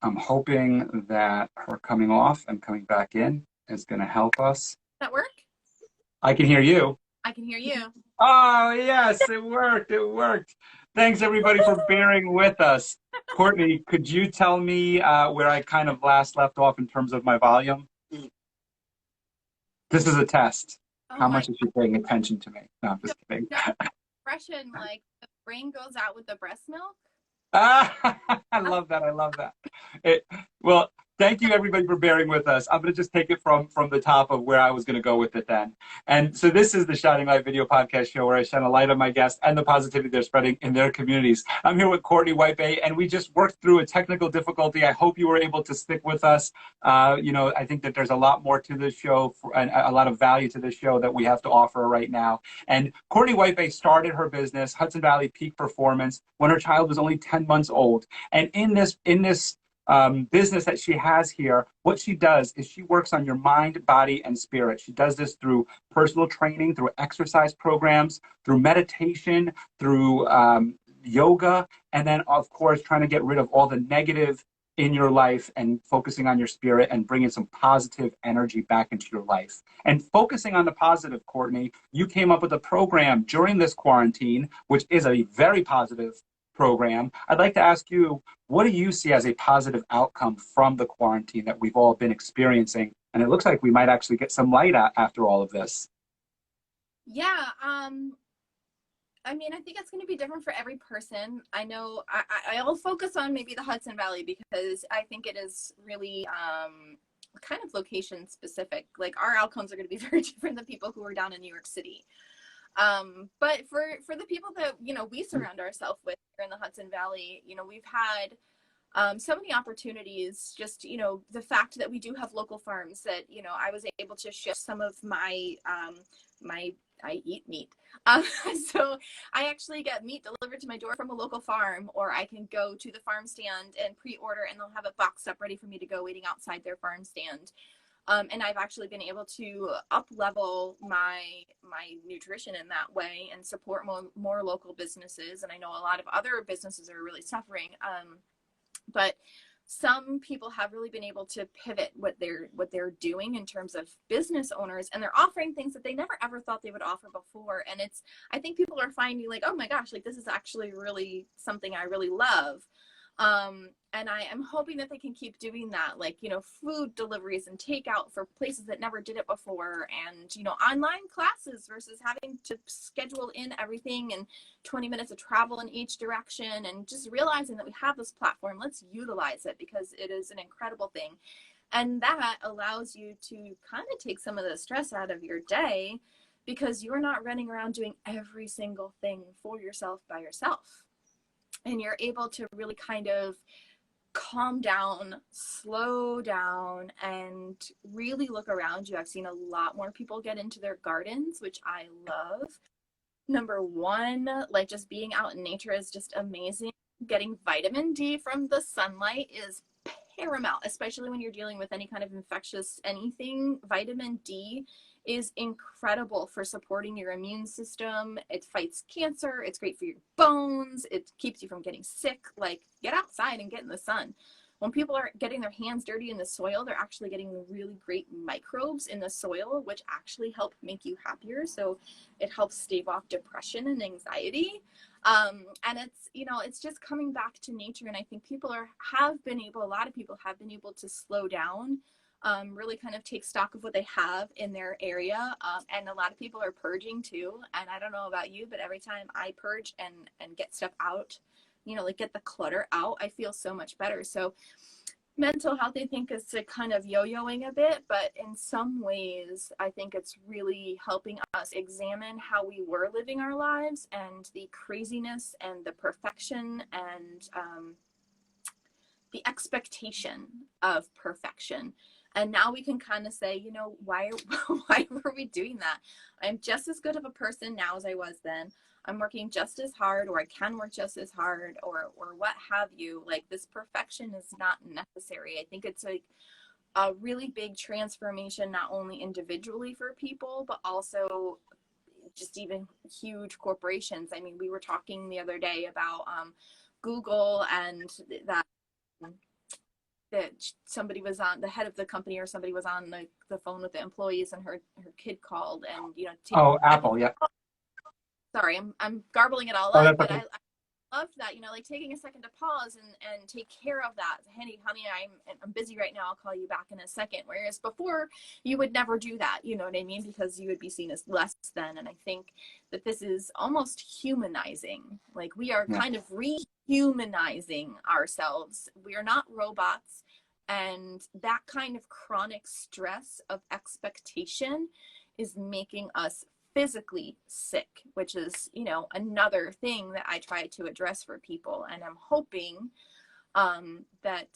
I'm hoping that her coming off and coming back in is going to help us. Does that work? I can hear you. I can hear you. Oh, yes, it worked. It worked. Thanks, everybody, for bearing with us. Courtney, could you tell me where I kind of last left off in terms of my volume? This is a test. Oh How my much is she paying attention to me? No, I'm just kidding. no, expression like the brain goes out with the breast milk. Ah, I love that. I love that. Well, thank you everybody for bearing with us. I'm going to just take it from the top of where I was going to go with it then. And so this is the Shining Light Video Podcast show where I shine a light on my guests and the positivity they're spreading in their communities. I'm here with Courtney Whitebay, and we just worked through a technical difficulty. I hope you were able to stick with us. I think that there's a lot more to this show and a lot of value to this show that we have to offer right now. And Courtney Whitebay started her business, Hudson Valley Peak Performance, when her child was only 10 months old. And in this business that she has here, what she does is she works on your mind, body, and spirit. She does this through personal training, through exercise programs, through meditation, through yoga, and then, of course, trying to get rid of all the negative in your life and focusing on your spirit and bringing some positive energy back into your life. And focusing on the positive, Courtney, you came up with a program during this quarantine, which is a very positive program. I'd like to ask you, what do you see as a positive outcome from the quarantine that we've all been experiencing? And it looks like we might actually get some light after all of this. Yeah, I mean, I think it's going to be different for every person. I know I'll focus on maybe the Hudson Valley because I think it is really kind of location specific. Like our outcomes are going to be very different than people who are down in New York City. But for the people that, we surround ourselves with here in the Hudson Valley, we've had so many opportunities, just, the fact that we do have local farms that, I was able to shift some of my, I eat meat. So I actually get meat delivered to my door from a local farm, or I can go to the farm stand and pre-order and they'll have it boxed up ready for me to go waiting outside their farm stand. And I've actually been able to up level my nutrition in that way and support more local businesses. And I know a lot of other businesses are really suffering. But some people have really been able to pivot what they're doing in terms of business owners, and they're offering things that they never ever thought they would offer before. And I think people are finding like, oh my gosh, like this is actually really something I really love. And I am hoping that they can keep doing that, like, food deliveries and takeout for places that never did it before, and, online classes versus having to schedule in everything and 20 minutes of travel in each direction, and just realizing that we have this platform, let's utilize it because it is an incredible thing. And that allows you to kind of take some of the stress out of your day because you're not running around doing every single thing for yourself by yourself. And you're able to really kind of calm down, slow down, and really look around you. I've seen a lot more people get into their gardens, which I love. Number one, like just being out in nature is just amazing. Getting vitamin D from the sunlight is paramount, especially when you're dealing with any kind of infectious anything. Vitamin D is incredible for supporting your immune system. It fights cancer. It's great for your bones. It keeps you from getting sick. Like, get outside and get in the sun. When people are getting their hands dirty in the soil, they're actually getting really great microbes in the soil, which actually help make you happier. So it helps stave off depression and anxiety. And it's just coming back to nature. And I think a lot of people have been able to slow down, really kind of take stock of what they have in their area. And a lot of people are purging too. And I don't know about you, but every time I purge and get stuff out, like get the clutter out, I feel so much better. So mental health, I think, is kind of yo-yoing a bit, but in some ways, I think it's really helping us examine how we were living our lives and the craziness and the perfection and the expectation of perfection. And now we can kind of say, why were we doing that? I'm just as good of a person now as I was then. I'm working just as hard, or I can work just as hard, or what have you. Like, this perfection is not necessary. I think it's like a really big transformation, not only individually for people, but also just even huge corporations. I mean, we were talking the other day about Google, and that somebody was on, the head of the company or somebody was on the phone with the employees, and her kid called, and Oh, Apple, yeah. Sorry, I'm garbling it all Oh, up, that's but okay. I loved that, like taking a second to pause and take care of that. Hey, honey, I'm busy right now. I'll call you back in a second. Whereas before, you would never do that. You know what I mean? Because you would be seen as less than. And I think that this is almost humanizing. Like, we are kind of rehumanizing ourselves. We are not robots. And that kind of chronic stress of expectation is making us physically sick, which is, another thing that I try to address for people. And I'm hoping that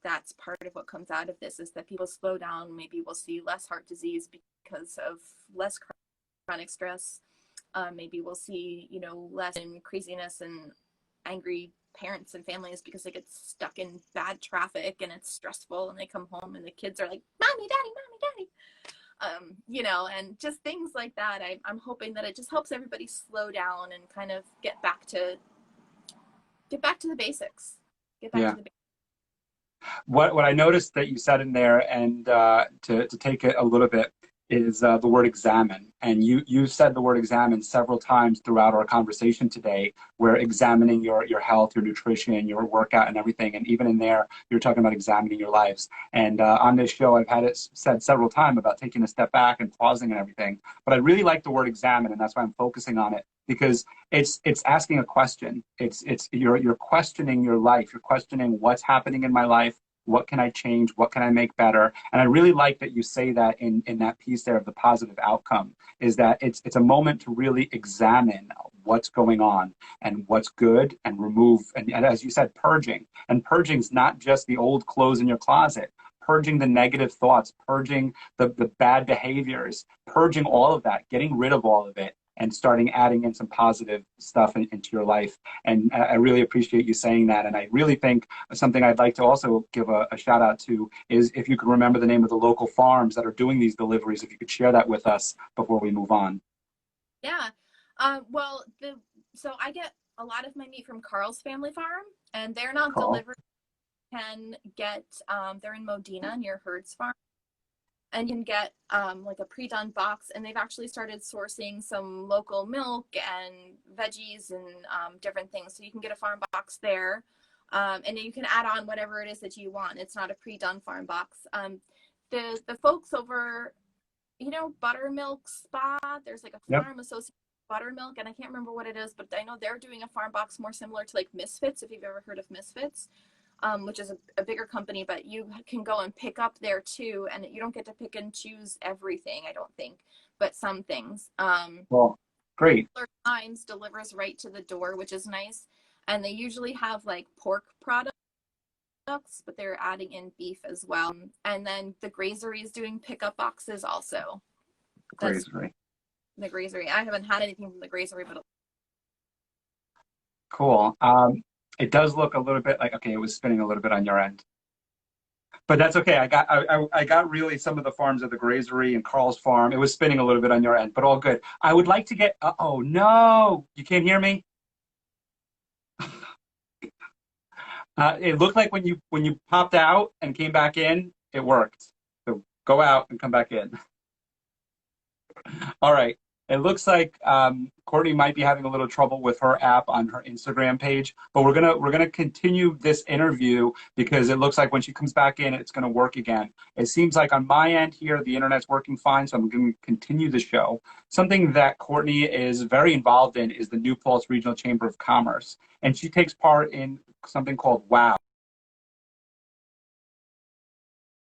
that's part of what comes out of this, is that people slow down. Maybe we'll see less heart disease because of less chronic stress. Maybe we'll see, less craziness and angry parents and families because they get stuck in bad traffic and it's stressful, and they come home and the kids are like, mommy, daddy. And just things like that. I'm hoping that it just helps everybody slow down and kind of get back to the basics. To the basics. What I noticed that you said in there, and to take it a little bit, is the word examine. And you said the word examine several times throughout our conversation today, where examining your health, your nutrition, your workout, and everything. And even in there, you're talking about examining your lives. And on this show, I've had it said several times about taking a step back and pausing and everything. But I really like the word examine, and that's why I'm focusing on it, because it's asking a question. You're questioning your life. You're questioning what's happening in my life. What can I change? What can I make better? And I really like that you say that in that piece there of the positive outcome, is that it's a moment to really examine what's going on and what's good, and remove, and as you said, purging. And purging is not just the old clothes in your closet, purging the negative thoughts, purging the bad behaviors, purging all of that, getting rid of all of it, and starting adding in some positive stuff into your life. And I really appreciate you saying that. And I really think something I'd like to also give a shout out to is, if you could remember the name of the local farms that are doing these deliveries, if you could share that with us before we move on. Yeah. So I get a lot of my meat from Carl's Family Farm, and they're not delivered. Can get, they're in Modena near Herds Farm. And you can get like a pre-done box, and they've actually started sourcing some local milk and veggies and different things. So you can get a farm box there, and then you can add on whatever it is that you want. It's not a pre-done farm box. The folks over, Buttermilk Spa, there's like a farm associated with Buttermilk, and I can't remember what it is, but I know they're doing a farm box more similar to like Misfits, if you've ever heard of Misfits. Which is a bigger company, but you can go and pick up there too, and you don't get to pick and choose everything, I don't think, but some things. Well, great. Times delivers right to the door, which is nice, and they usually have like pork products, but they're adding in beef as well. And then the Grazery is doing pickup boxes also. Grazery. The Grazery. I haven't had anything from the Grazery, but cool. It does look a little bit like, okay, it was spinning a little bit on your end, but that's okay. I got really some of the farms of the Grazery and Carl's Farm. It was spinning a little bit on your end, but all good. I would like to get, oh no, you can't hear me? It looked like when you popped out and came back in, it worked. So go out and come back in. All right. It looks like Courtney might be having a little trouble with her app on her Instagram page, but we're gonna continue this interview, because it looks like when she comes back in, it's gonna work again. It seems like on my end here, the internet's working fine, so I'm going to continue the show. Something that Courtney is very involved in is the New Paltz Regional Chamber of Commerce, and she takes part in something called WOW,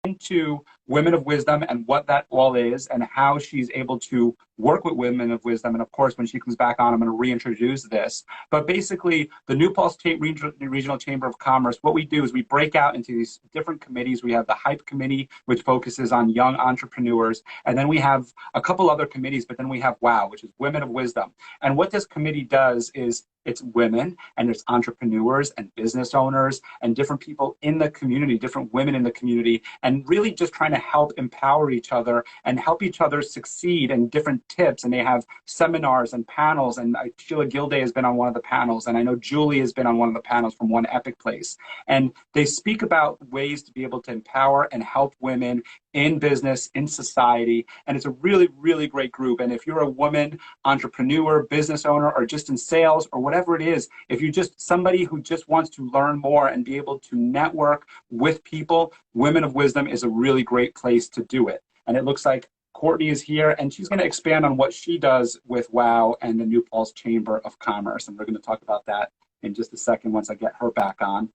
into Women of Wisdom and what that all is, and how she's able to work with Women of Wisdom. And of course, when she comes back on, I'm going to reintroduce this. But basically, the New Paltz Regional Chamber of Commerce, what we do is we break out into these different committees. We have the Hype Committee, which focuses on young entrepreneurs. And then we have a couple other committees, but then we have WOW, which is Women of Wisdom. And what this committee does is it's women, and there's entrepreneurs and business owners and different people in the community, different women in the community, and really just trying to help empower each other and help each other succeed, and different tips. And they have seminars and panels, and Sheila Gilday has been on one of the panels, and I know Julie has been on one of the panels from One Epic Place. And they speak about ways to be able to empower and help women in business, in society. And it's a really, really great group. And if you're a woman entrepreneur, business owner, or just in sales or whatever it is, if you're just somebody who just wants to learn more and be able to network with people, Women of Wisdom is a really great place to do it. And it looks like Courtney is here, and she's going to expand on what she does with WOW and the New Paltz Chamber of Commerce. And we're going to talk about that in just a second once I get her back on.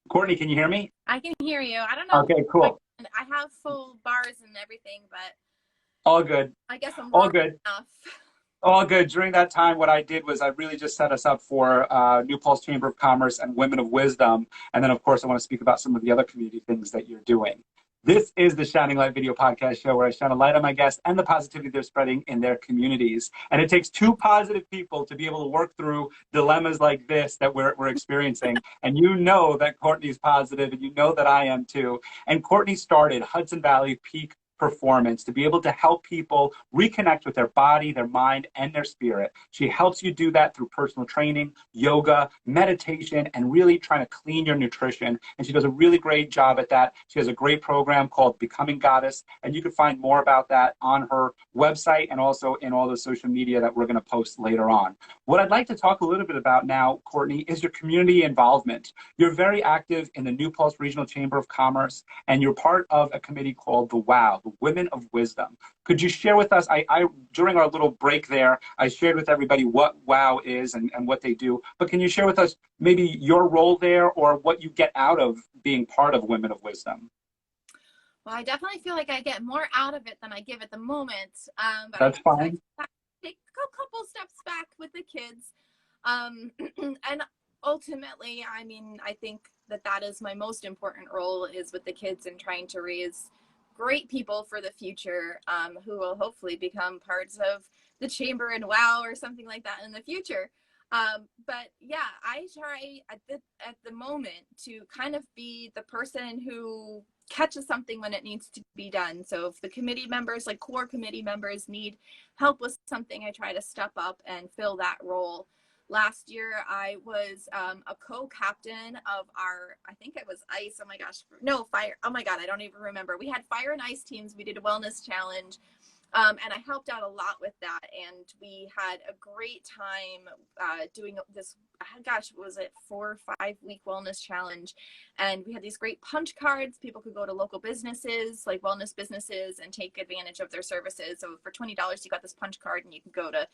Courtney, can you hear me? I can hear you. I don't know. Okay, cool. I have full bars and everything, but all good. I guess I'm all good enough. All good. During that time, what I did was I really just set us up for New Paltz Chamber of Commerce and Women of Wisdom. And then, of course, I want to speak about some of the other community things that you're doing. This is the Shining Light Video Podcast Show, where I shine a light on my guests and the positivity they're spreading in their communities. And it takes two positive people to be able to work through dilemmas like this that we're experiencing. And you know that Courtney's positive, and you know that I am too. And Courtney started Hudson Valley Peak Performance to be able to help people reconnect with their body, their mind, and their spirit. She helps you do that through personal training, yoga, meditation, and really trying to clean your nutrition. And she does a really great job at that. She has a great program called Becoming Goddess, and you can find more about that on her website and also in all the social media that we're going to post later on. What I'd like to talk a little bit about now, Courtney, is your community involvement. You're very active in the New Paltz Regional Chamber of Commerce, and you're part of a committee called the WOW, Women of Wisdom. Could you share with us, I during our little break there, I shared with everybody what WOW is and what they do, but can you share with us maybe your role there or what you get out of being part of Women of Wisdom? Well, I definitely feel like I get more out of it than I give at the moment. But that's fine. I take a couple steps back with the kids. And ultimately, I mean, I think that is my most important role, is with the kids and trying to raise great people for the future, who will hopefully become parts of the chamber and WOW or something like that in the future. But yeah, I try at the moment to kind of be the person who catches something when it needs to be done. So if the committee members, like core committee members, need help with something, I try to step up and fill that role. Last year, I was a co-captain of our, I think it was ice. Oh my gosh, no, fire. Oh my God, I don't even remember. We had fire and ice teams. We did a wellness challenge. And I helped out a lot with that. And we had a great time doing this, gosh, was it 4 or 5 week wellness challenge? And we had these great punch cards. People could go to local businesses, like wellness businesses, and take advantage of their services. So for $20, you got this punch card, and you can go to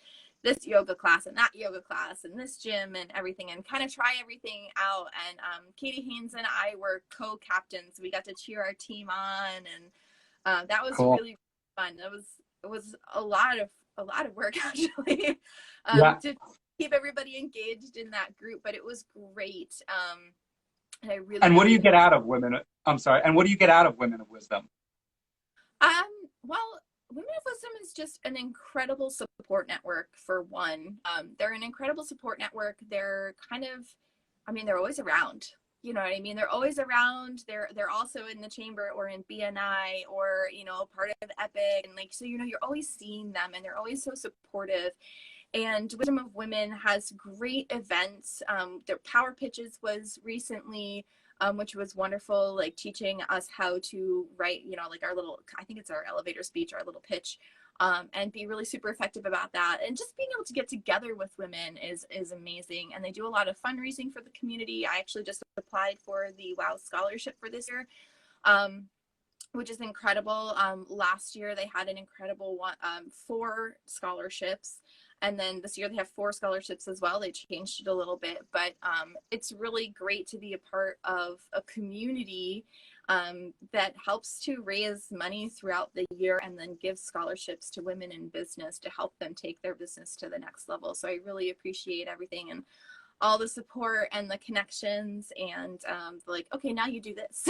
this yoga class and that yoga class and this gym and everything, and kind of try everything out. And Katie Haynes and I were co-captains. We got to cheer our team on, and that was cool. really fun. It was a lot of work, actually, to keep everybody engaged in that group, but it was great. And I really. And what do you get out of Women? I'm sorry. And what do you get out of Women of Wisdom? Well, Women of Wisdom is just an incredible support network, for one. They're an incredible support network. They're kind of, I mean, they're always around. You know what I mean? They're always around. They're also in the chamber or in BNI or, you know, part of Epic. And like, so, you know, you're always seeing them, and they're always so supportive. And Wisdom of Women has great events. Their Power Pitches was recently, which was wonderful, like teaching us how to write, you know, like our little, I think it's our elevator speech, our little pitch, and be really super effective about that. And just being able to get together with women is amazing. And they do a lot of fundraising for the community. I actually just applied for the WOW scholarship for this year, which is incredible. Last year they had an incredible 4 scholarships. And then this year they have 4 scholarships as well. They changed it a little bit, but it's really great to be a part of a community that helps to raise money throughout the year and then give scholarships to women in business to help them take their business to the next level. So I really appreciate everything. And all the support and the connections, and like, okay, now you do this.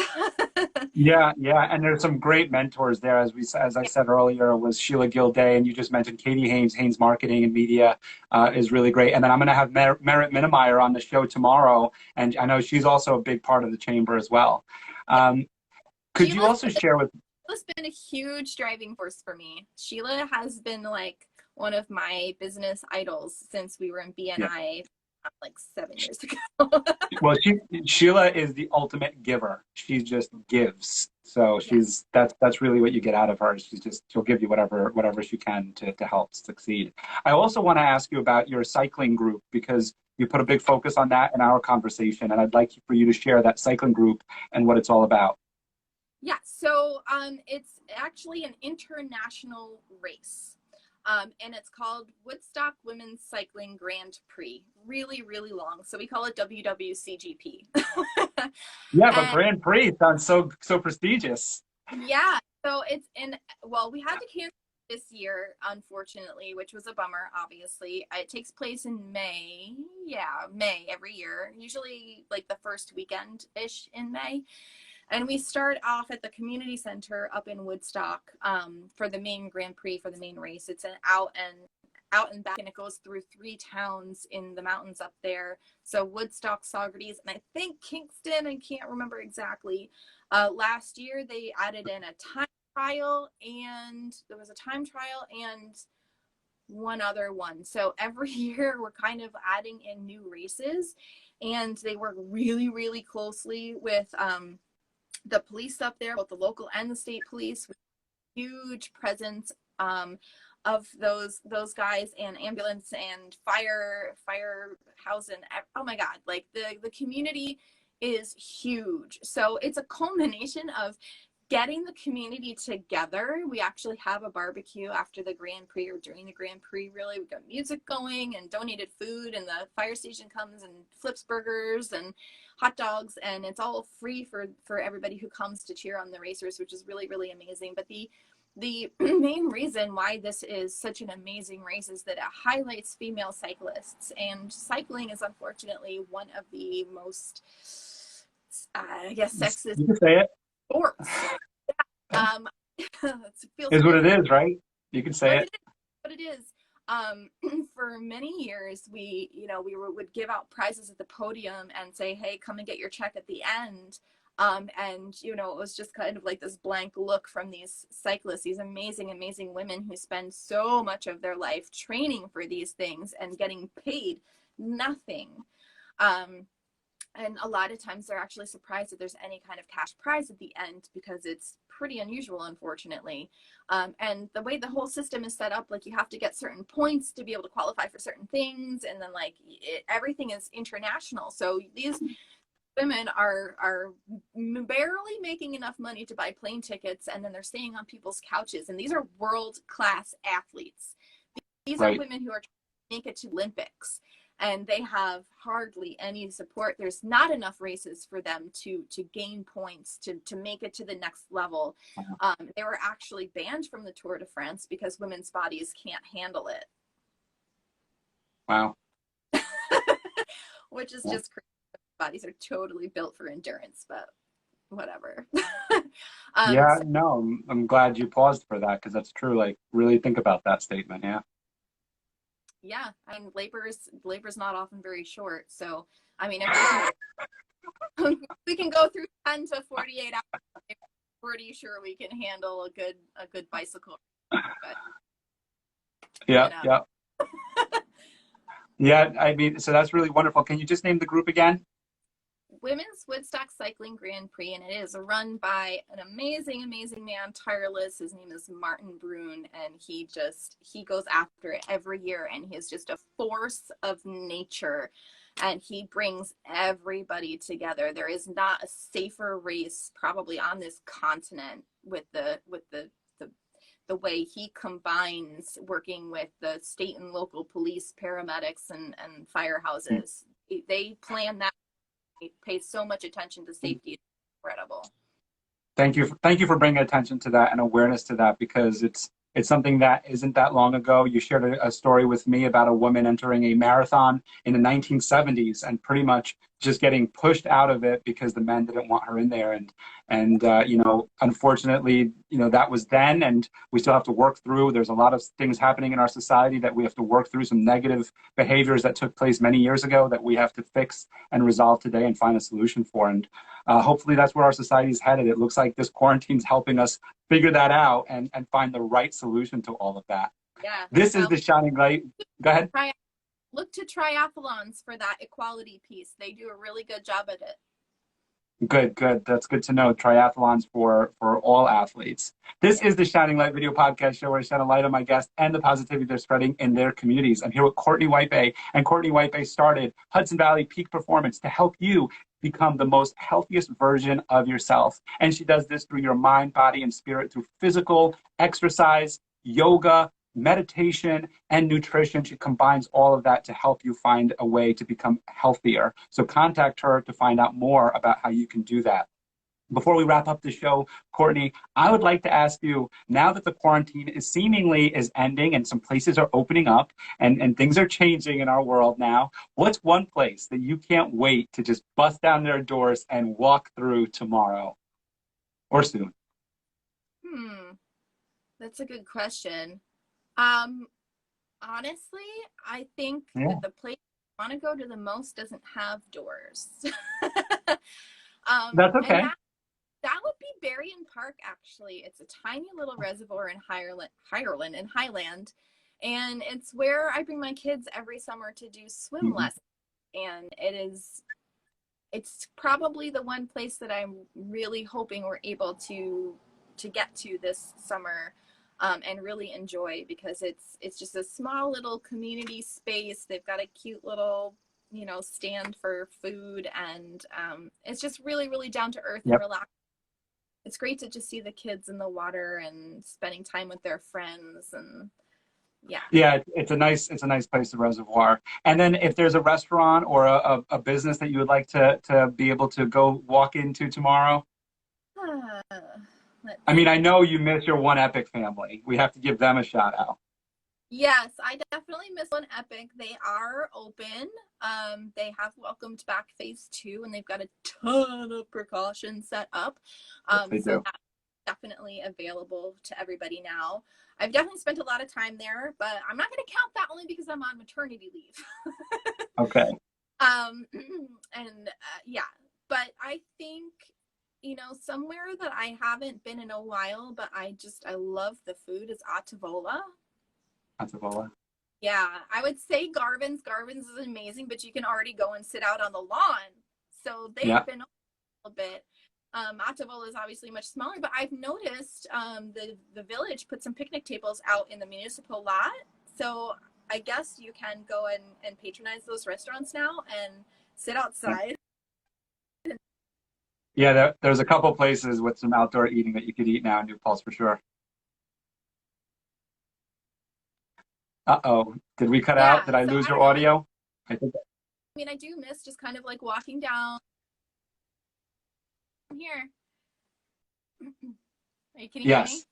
Yeah, yeah, and there's some great mentors there. As I Yeah. said earlier, was Sheila Gilday, and you just mentioned Katie Haynes. Haynes Marketing and Media is really great. And then I'm going to have Merrit Mynnemeyer on the show tomorrow, and I know she's also a big part of the chamber as well. Yeah. Could you Sheila's, also share with? Sheila's been a huge driving force for me. Sheila has been like one of my business idols since we were in Yeah. BNI like 7 years ago. Well, Sheila is the ultimate giver. She just gives. So Yeah. that's really what you get out of her. She'll give you whatever she can to help succeed. I also want to ask you about your cycling group because you put a big focus on that in our conversation, and I'd like for you to share that cycling group and what it's all about. Yeah, so it's actually an international race. And it's called Woodstock Women's Cycling Grand Prix. Really, really long. So we call it WWCGP. Yeah, but And Grand Prix sounds so prestigious. yeah, so it's in, well, we had to cancel this year, unfortunately, which was a bummer, obviously. It takes place in May. Yeah, May every year, usually like the first weekend-ish in May. And we start off at the community center up in Woodstock for the main Grand Prix, for the main race. It's an out and back, and it goes through 3 towns in the mountains up there. So Woodstock, Saugerties, and I think Kingston, I can't remember exactly. Last year they added in a time trial, and there was a time trial and one other one. So every year we're kind of adding in new races, and they work really, really closely with the police up there, both the local and the state police, with huge presence of those guys, and ambulance and firehouse, and oh my god, like the community is huge. So it's a culmination of getting the community together. We actually have a barbecue after the Grand Prix, or during the Grand Prix, really. We've got music going and donated food, and the fire station comes and flips burgers and hot dogs, and it's all free for everybody who comes to cheer on the racers, which is really, really amazing. But the main reason why this is such an amazing race is that it highlights female cyclists, and cycling is unfortunately one of the most, I guess, sexist You can say it. sports. It feels Is what weird, it is, right? You can say but it. it is. For many years, we would give out prizes at the podium and say, hey, come and get your check at the end. And it was just kind of like this blank look from these cyclists, these amazing, amazing women who spend so much of their life training for these things and getting paid nothing. And a lot of times they're actually surprised that there's any kind of cash prize at the end, because it's pretty unusual, unfortunately. And the way the whole system is set up, like, you have to get certain points to be able to qualify for certain things. And then everything is international. So these women are barely making enough money to buy plane tickets, and then they're staying on people's couches. And these are world-class athletes. These are women who are trying to make it to Olympics, and they have hardly any support. There's not enough races for them to gain points to make it to the next level. They were actually banned from the Tour de France because women's bodies can't handle it. Wow. Which is just crazy. Bodies are totally built for endurance, but whatever. Yeah, no, I'm glad you paused for that, because that's true. Like, really think about that statement. Yeah. Yeah, and labor's not often very short. So, I mean, if we can go through 10 to 48 hours, I'm pretty sure we can handle a good bicycle. But, Yeah, yeah. Yeah, I mean, so that's really wonderful. Can you just name the group again? Women's Woodstock Cycling Grand Prix, and it is run by an amazing, amazing man, tireless. His name is Martin Brune, and he goes after it every year, and he is just a force of nature, and he brings everybody together. There is not a safer race probably on this continent with the way he combines working with the state and local police, paramedics, and firehouses. They plan that. He pays so much attention to safety. It's incredible. Thank you for bringing attention to that and awareness to that, because It's something that isn't that long ago. You shared a story with me about a woman entering a marathon in the 1970s and pretty much just getting pushed out of it because the men didn't want her in there. And unfortunately, that was then, and we still have to work through. There's a lot of things happening in our society that we have to work through, some negative behaviors that took place many years ago that we have to fix and resolve today and find a solution for. And hopefully that's where our society is headed. It looks like this quarantine's helping us figure that out and find the right solution to all of that. Yeah. This is the shining light. Go ahead. Look to triathlons for that equality piece. They do a really good job at it. Good. That's good to know. Triathlons for all athletes. This is the Shining Light Video Podcast Show where I shine a light on my guests and the positivity they're spreading in their communities. I'm here with Courtney Whitebay, and Courtney Whitebay started Hudson Valley Peak Performance to help you become the most healthiest version of yourself. And she does this through your mind, body, and spirit through physical exercise, yoga, meditation, and nutrition. She combines all of that to help you find a way to become healthier. So contact her to find out more about how you can do that. Before we wrap up the show, Courtney, I would like to ask you, now that the quarantine is ending and some places are opening up and things are changing in our world now, what's one place that you can't wait to just bust down their doors and walk through tomorrow or soon? That's a good question. Honestly, I think that the place I want to go to the most doesn't have doors. That's okay. That would be Berrien Park, actually. It's a tiny little reservoir in Highland, and it's where I bring my kids every summer to do swim lessons. And it's probably the one place that I'm really hoping we're able to get to this summer. And really enjoy, because it's just a small little community space. They've got a cute little, stand for food, and it's just really, really down to earth and relaxed. It's great to just see the kids in the water and spending time with their friends, and it's a nice place, the reservoir. And then if there's a restaurant or a business that you would like to be able to go walk into tomorrow. I mean, I know you miss your One Epic family. We have to give them a shout out. Yes, I definitely miss One Epic. They are open. They have welcomed back phase 2, and they've got a ton of precautions set up. So that's definitely available to everybody now. I've definitely spent a lot of time there, but I'm not going to count that only because I'm on maternity leave. Okay. But I think, somewhere that I haven't been in a while, but I love the food, is Atavola. Atavola. Yeah, I would say Garvin's. Garvin's is amazing, but you can already go and sit out on the lawn. So they've been a little bit. Atavola is obviously much smaller, but I've noticed the village put some picnic tables out in the municipal lot. So I guess you can go and patronize those restaurants now and sit outside. Yeah, there's a couple places with some outdoor eating that you could eat now in New Paltz for sure. Uh-oh, did we cut out? Did I lose your audio? I do miss just kind of like walking down here. Can you hear me?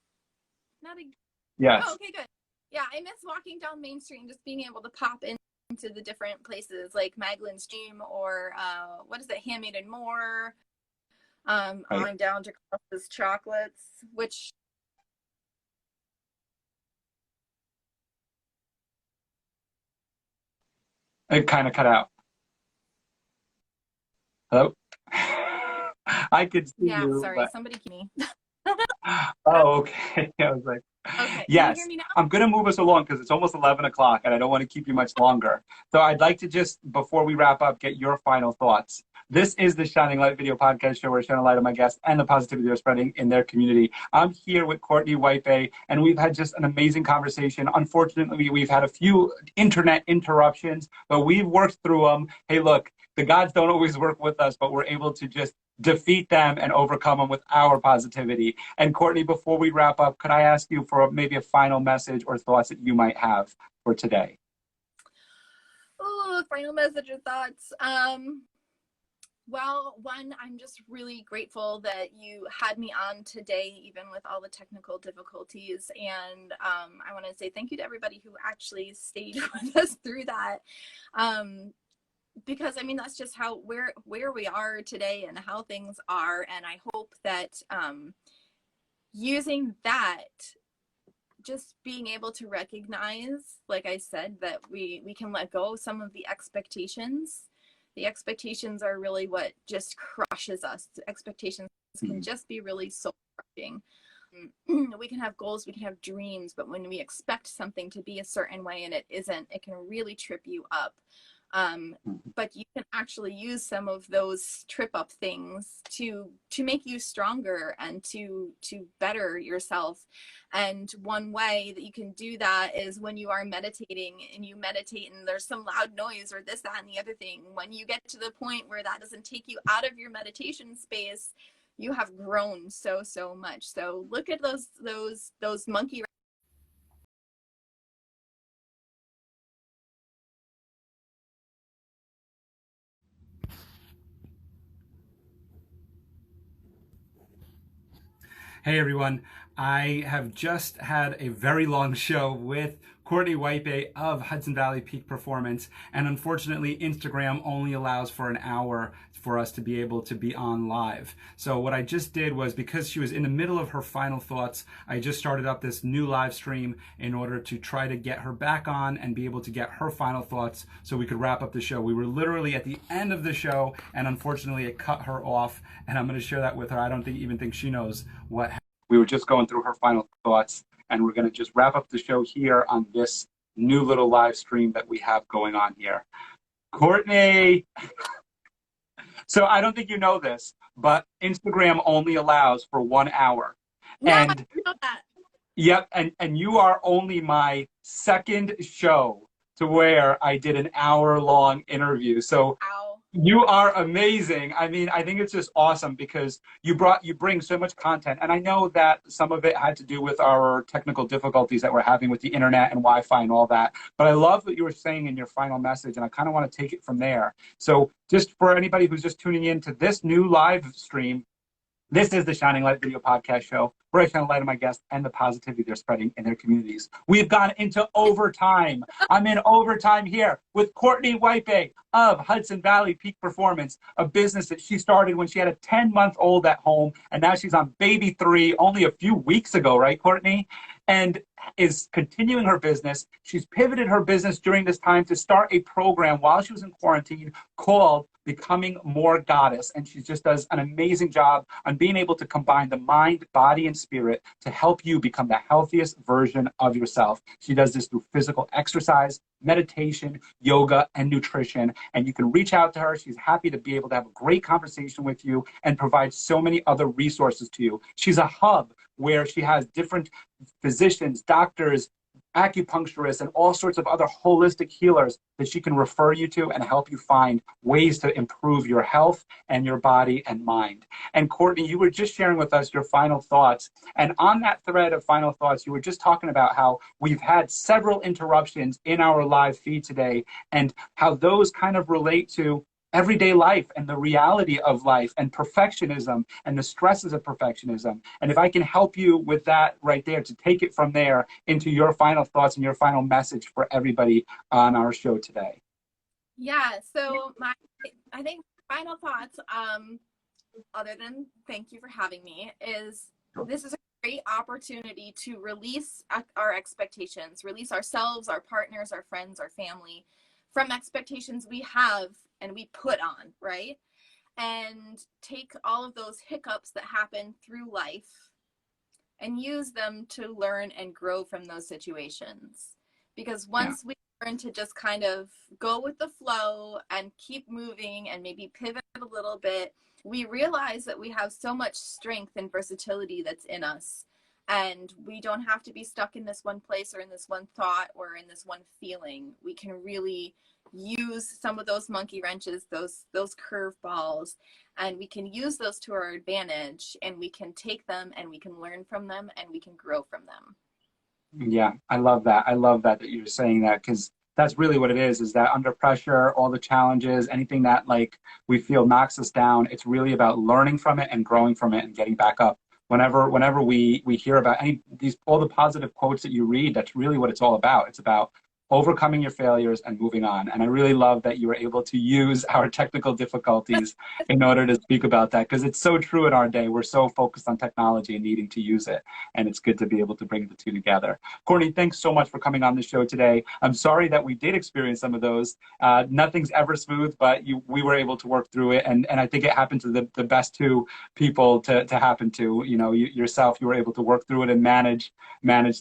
Yes. Oh, okay, good. Yeah, I miss walking down Main Street and just being able to pop into the different places like Magdalene's Dream or Handmade and More. I'm down to Cross's Chocolates, which it kind of cut out. Hello? I could see you. Sorry, but... somebody can me. Oh, okay. I was like, okay. Yes. Can you hear me now? I'm going to move us along because it's almost 11 o'clock and I don't want to keep you much longer. So I'd like to just, before we wrap up, get your final thoughts. This is the Shining Light Video Podcast Show where I shine a light on my guests and the positivity they're spreading in their community. I'm here with Courtney Whitebay, and we've had just an amazing conversation. Unfortunately, we've had a few internet interruptions, but we've worked through them. Hey, look, the gods don't always work with us, but we're able to just defeat them and overcome them with our positivity. And Courtney, before we wrap up, could I ask you for maybe a final message or thoughts that you might have for today? Oh, final message or thoughts. Well, one, I'm just really grateful that you had me on today, even with all the technical difficulties. And I want to say thank you to everybody who actually stayed with us through that. Because I mean, that's just how where we are today and how things are. And I hope that using that, just being able to recognize, like I said, that we can let go of some of the expectations. The expectations are really what just crushes us. The expectations can just be really soul crushing. We can have goals, we can have dreams, but when we expect something to be a certain way and it isn't, it can really trip you up. But you can actually use some of those trip up things to make you stronger and to better yourself. And one way that you can do that is when you are meditating and you meditate and there's some loud noise or this, that, and the other thing. When you get to the point where that doesn't take you out of your meditation space, you have grown so much. So look at those monkey. Hey everyone, I have just had a very long show with Courtney Whitebay of Hudson Valley Peak Performance, and unfortunately Instagram only allows for an hour for us to be able to be on live. So what I just did was, because she was in the middle of her final thoughts, I just started up this new live stream in order to try to get her back on and be able to get her final thoughts so we could wrap up the show. We were literally at the end of the show, and unfortunately it cut her off, and I'm going to share that with her. I don't even think she knows what happened. We were just going through her final thoughts, and we're going to just wrap up the show here on this new little live stream that we have going on here. Courtney! So I don't think you know this, but Instagram only allows for 1 hour. No, And I know that. yep, and you are only my second show to where I did an hour-long interview. So Ow. you are amazing. I mean, I think it's just awesome because you bring so much content. And I know that some of it had to do with our technical difficulties that we're having with the internet and Wi-Fi and all that. But I love what you were saying in your final message, and I kind of want to take it from there. So just for anybody who's just tuning in to this new live stream, this is the Shining Light Video Podcast Show, where I shine a light on my guests and the positivity they're spreading in their communities. We've gone into overtime. I'm in overtime here with Courtney Whitebay of Hudson Valley Peak Performance, a business that she started when she had a 10-month-old at home, and now she's on baby 3 only a few weeks ago, right, Courtney? And is continuing her business. She's pivoted her business during this time to start a program while she was in quarantine called Becoming More Goddess. And she just does an amazing job on being able to combine the mind, body, and spirit to help you become the healthiest version of yourself. She does this through physical exercise, meditation, yoga, and nutrition. And you can reach out to her. She's happy to be able to have a great conversation with you and provide so many other resources to you. She's a hub where she has different physicians, doctors, acupuncturists, and all sorts of other holistic healers that she can refer you to and help you find ways to improve your health and your body and mind. And Courtney, you were just sharing with us your final thoughts. And on that thread of final thoughts, you were just talking about how we've had several interruptions in our live feed today and how those kind of relate to everyday life and the reality of life and perfectionism and the stresses of perfectionism. And if I can help you with that right there, to take it from there into your final thoughts and your final message for everybody on our show today. Yeah, so I think final thoughts, other than thank you for having me, is this is a great opportunity to release our expectations, release ourselves, our partners, our friends, our family from expectations we have and we put on, right? And take all of those hiccups that happen through life and use them to learn and grow from those situations. Because once we learn to just kind of go with the flow and keep moving and maybe pivot a little bit, we realize that we have so much strength and versatility that's in us. And we don't have to be stuck in this one place or in this one thought or in this one feeling. We can really use some of those monkey wrenches, those curveballs, and we can use those to our advantage, and we can take them and we can learn from them and we can grow from them. Yeah, I love that. I love that you're saying that, because That's really what it is that under pressure, all the challenges, anything that like we feel knocks us down, it's really about learning from it and growing from it and getting back up. Whenever we hear about all the positive quotes that you read, that's really what it's all about. It's about overcoming your failures and moving on. And I really love that you were able to use our technical difficulties in order to speak about that, because it's so true in our day. We're so focused on technology and needing to use it. And it's good to be able to bring the two together. Courtney, thanks so much for coming on the show today. I'm sorry that we did experience some of those. Nothing's ever smooth, but we were able to work through it. And I think it happened to the best two people to happen to. You know, yourself, you were able to work through it and manage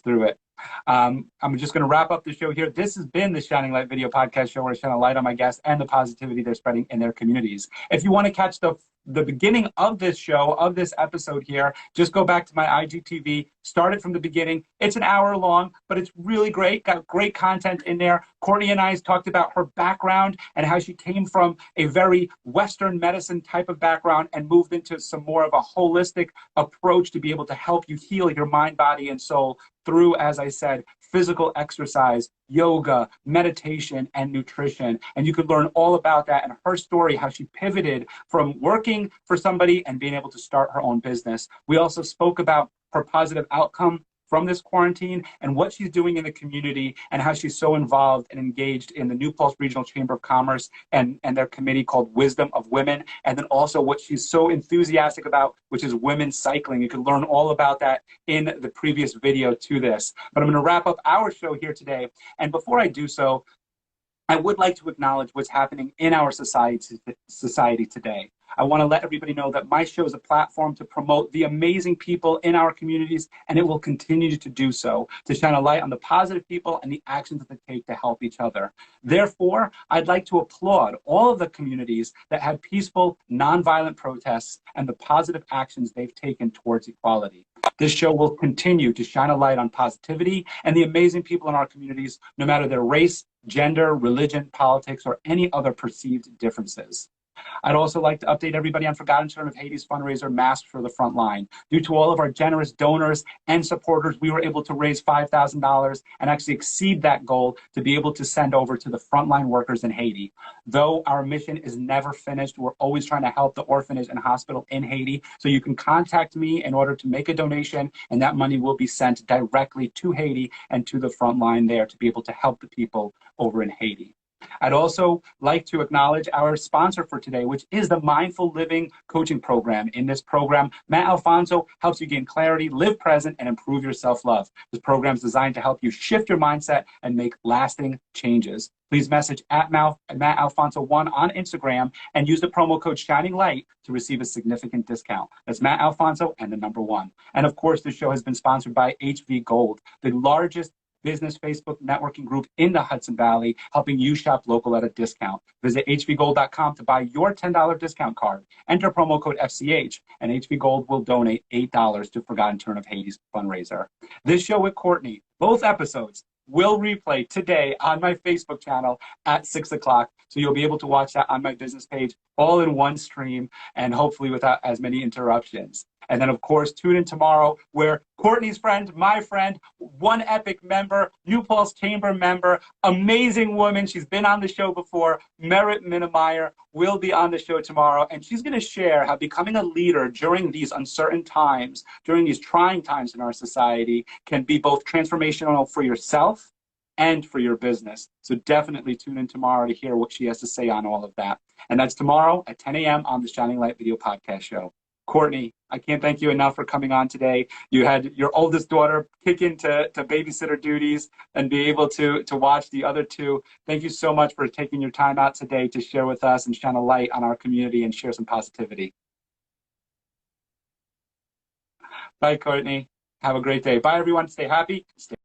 through it. I'm just going to wrap up the show here. This has been the Shining Light Video Podcast Show, where I shine a light on my guests and the positivity they're spreading in their communities. If you want to catch the beginning of this show, of this episode here, just go back to my IGTV, start it from the beginning. It's an hour long, but it's really great. Got great content in there. Courtney and I talked about her background and how she came from a very Western medicine type of background and moved into some more of a holistic approach to be able to help you heal your mind, body, and soul through, as I said, physical exercise, yoga, meditation, and nutrition. And you could learn all about that and her story, how she pivoted from working for somebody and being able to start her own business. We also spoke about her positive outcome from this quarantine and what she's doing in the community and how she's so involved and engaged in the New Paltz Regional Chamber of Commerce and their committee called Wisdom of Women. And then also what she's so enthusiastic about, which is women's cycling. You can learn all about that in the previous video to this. But I'm going to wrap up our show here today. And before I do so, I would like to acknowledge what's happening in our society today. I want to let everybody know that my show is a platform to promote the amazing people in our communities, and it will continue to do so, to shine a light on the positive people and the actions that they take to help each other. Therefore, I'd like to applaud all of the communities that had peaceful, nonviolent protests and the positive actions they've taken towards equality. This show will continue to shine a light on positivity and the amazing people in our communities, no matter their race, gender, religion, politics, or any other perceived differences. I'd also like to update everybody on Forgotten Children of Haiti's fundraiser, Masks for the Front Line. Due to all of our generous donors and supporters, we were able to raise $5,000 and actually exceed that goal to be able to send over to the frontline workers in Haiti. Though our mission is never finished, we're always trying to help the orphanage and hospital in Haiti. So you can contact me in order to make a donation, and that money will be sent directly to Haiti and to the front line there to be able to help the people over in Haiti. I'd also like to acknowledge our sponsor for today, which is the Mindful Living Coaching Program. In this program, Matt Alfonso helps you gain clarity, live present, and improve your self-love. This program is designed to help you shift your mindset and make lasting changes. Please message at Matt Alfonso 1 on Instagram and use the promo code Shining Light to receive a significant discount. That's Matt Alfonso and the number 1. And of course, this show has been sponsored by HV Gold, the largest business Facebook networking group in the Hudson Valley, helping you shop local at a discount. Visit hvgold.com to buy your $10 discount card. Enter promo code FCH, and HV Gold will donate $8 to Forgotten Children of Haiti's fundraiser. This show with Courtney, both episodes, will replay today on my Facebook channel at 6 o'clock. So you'll be able to watch that on my business page all in one stream and hopefully without as many interruptions. And then, of course, tune in tomorrow where Courtney's friend, my friend, One Epic member, New Paltz Chamber member, amazing woman. She's been on the show before. Merrit Mynnemeyer will be on the show tomorrow. And she's going to share how becoming a leader during these uncertain times, during these trying times in our society, can be both transformational for yourself and for your business. So definitely tune in tomorrow to hear what she has to say on all of that. And that's tomorrow at 10 a.m. on the Shining Light Video Podcast Show. Courtney, I can't thank you enough for coming on today. You had your oldest daughter kick into babysitter duties and be able to watch the other two. Thank you so much for taking your time out today to share with us and shine a light on our community and share some positivity. Bye, Courtney. Have a great day. Bye, everyone. Stay happy. Stay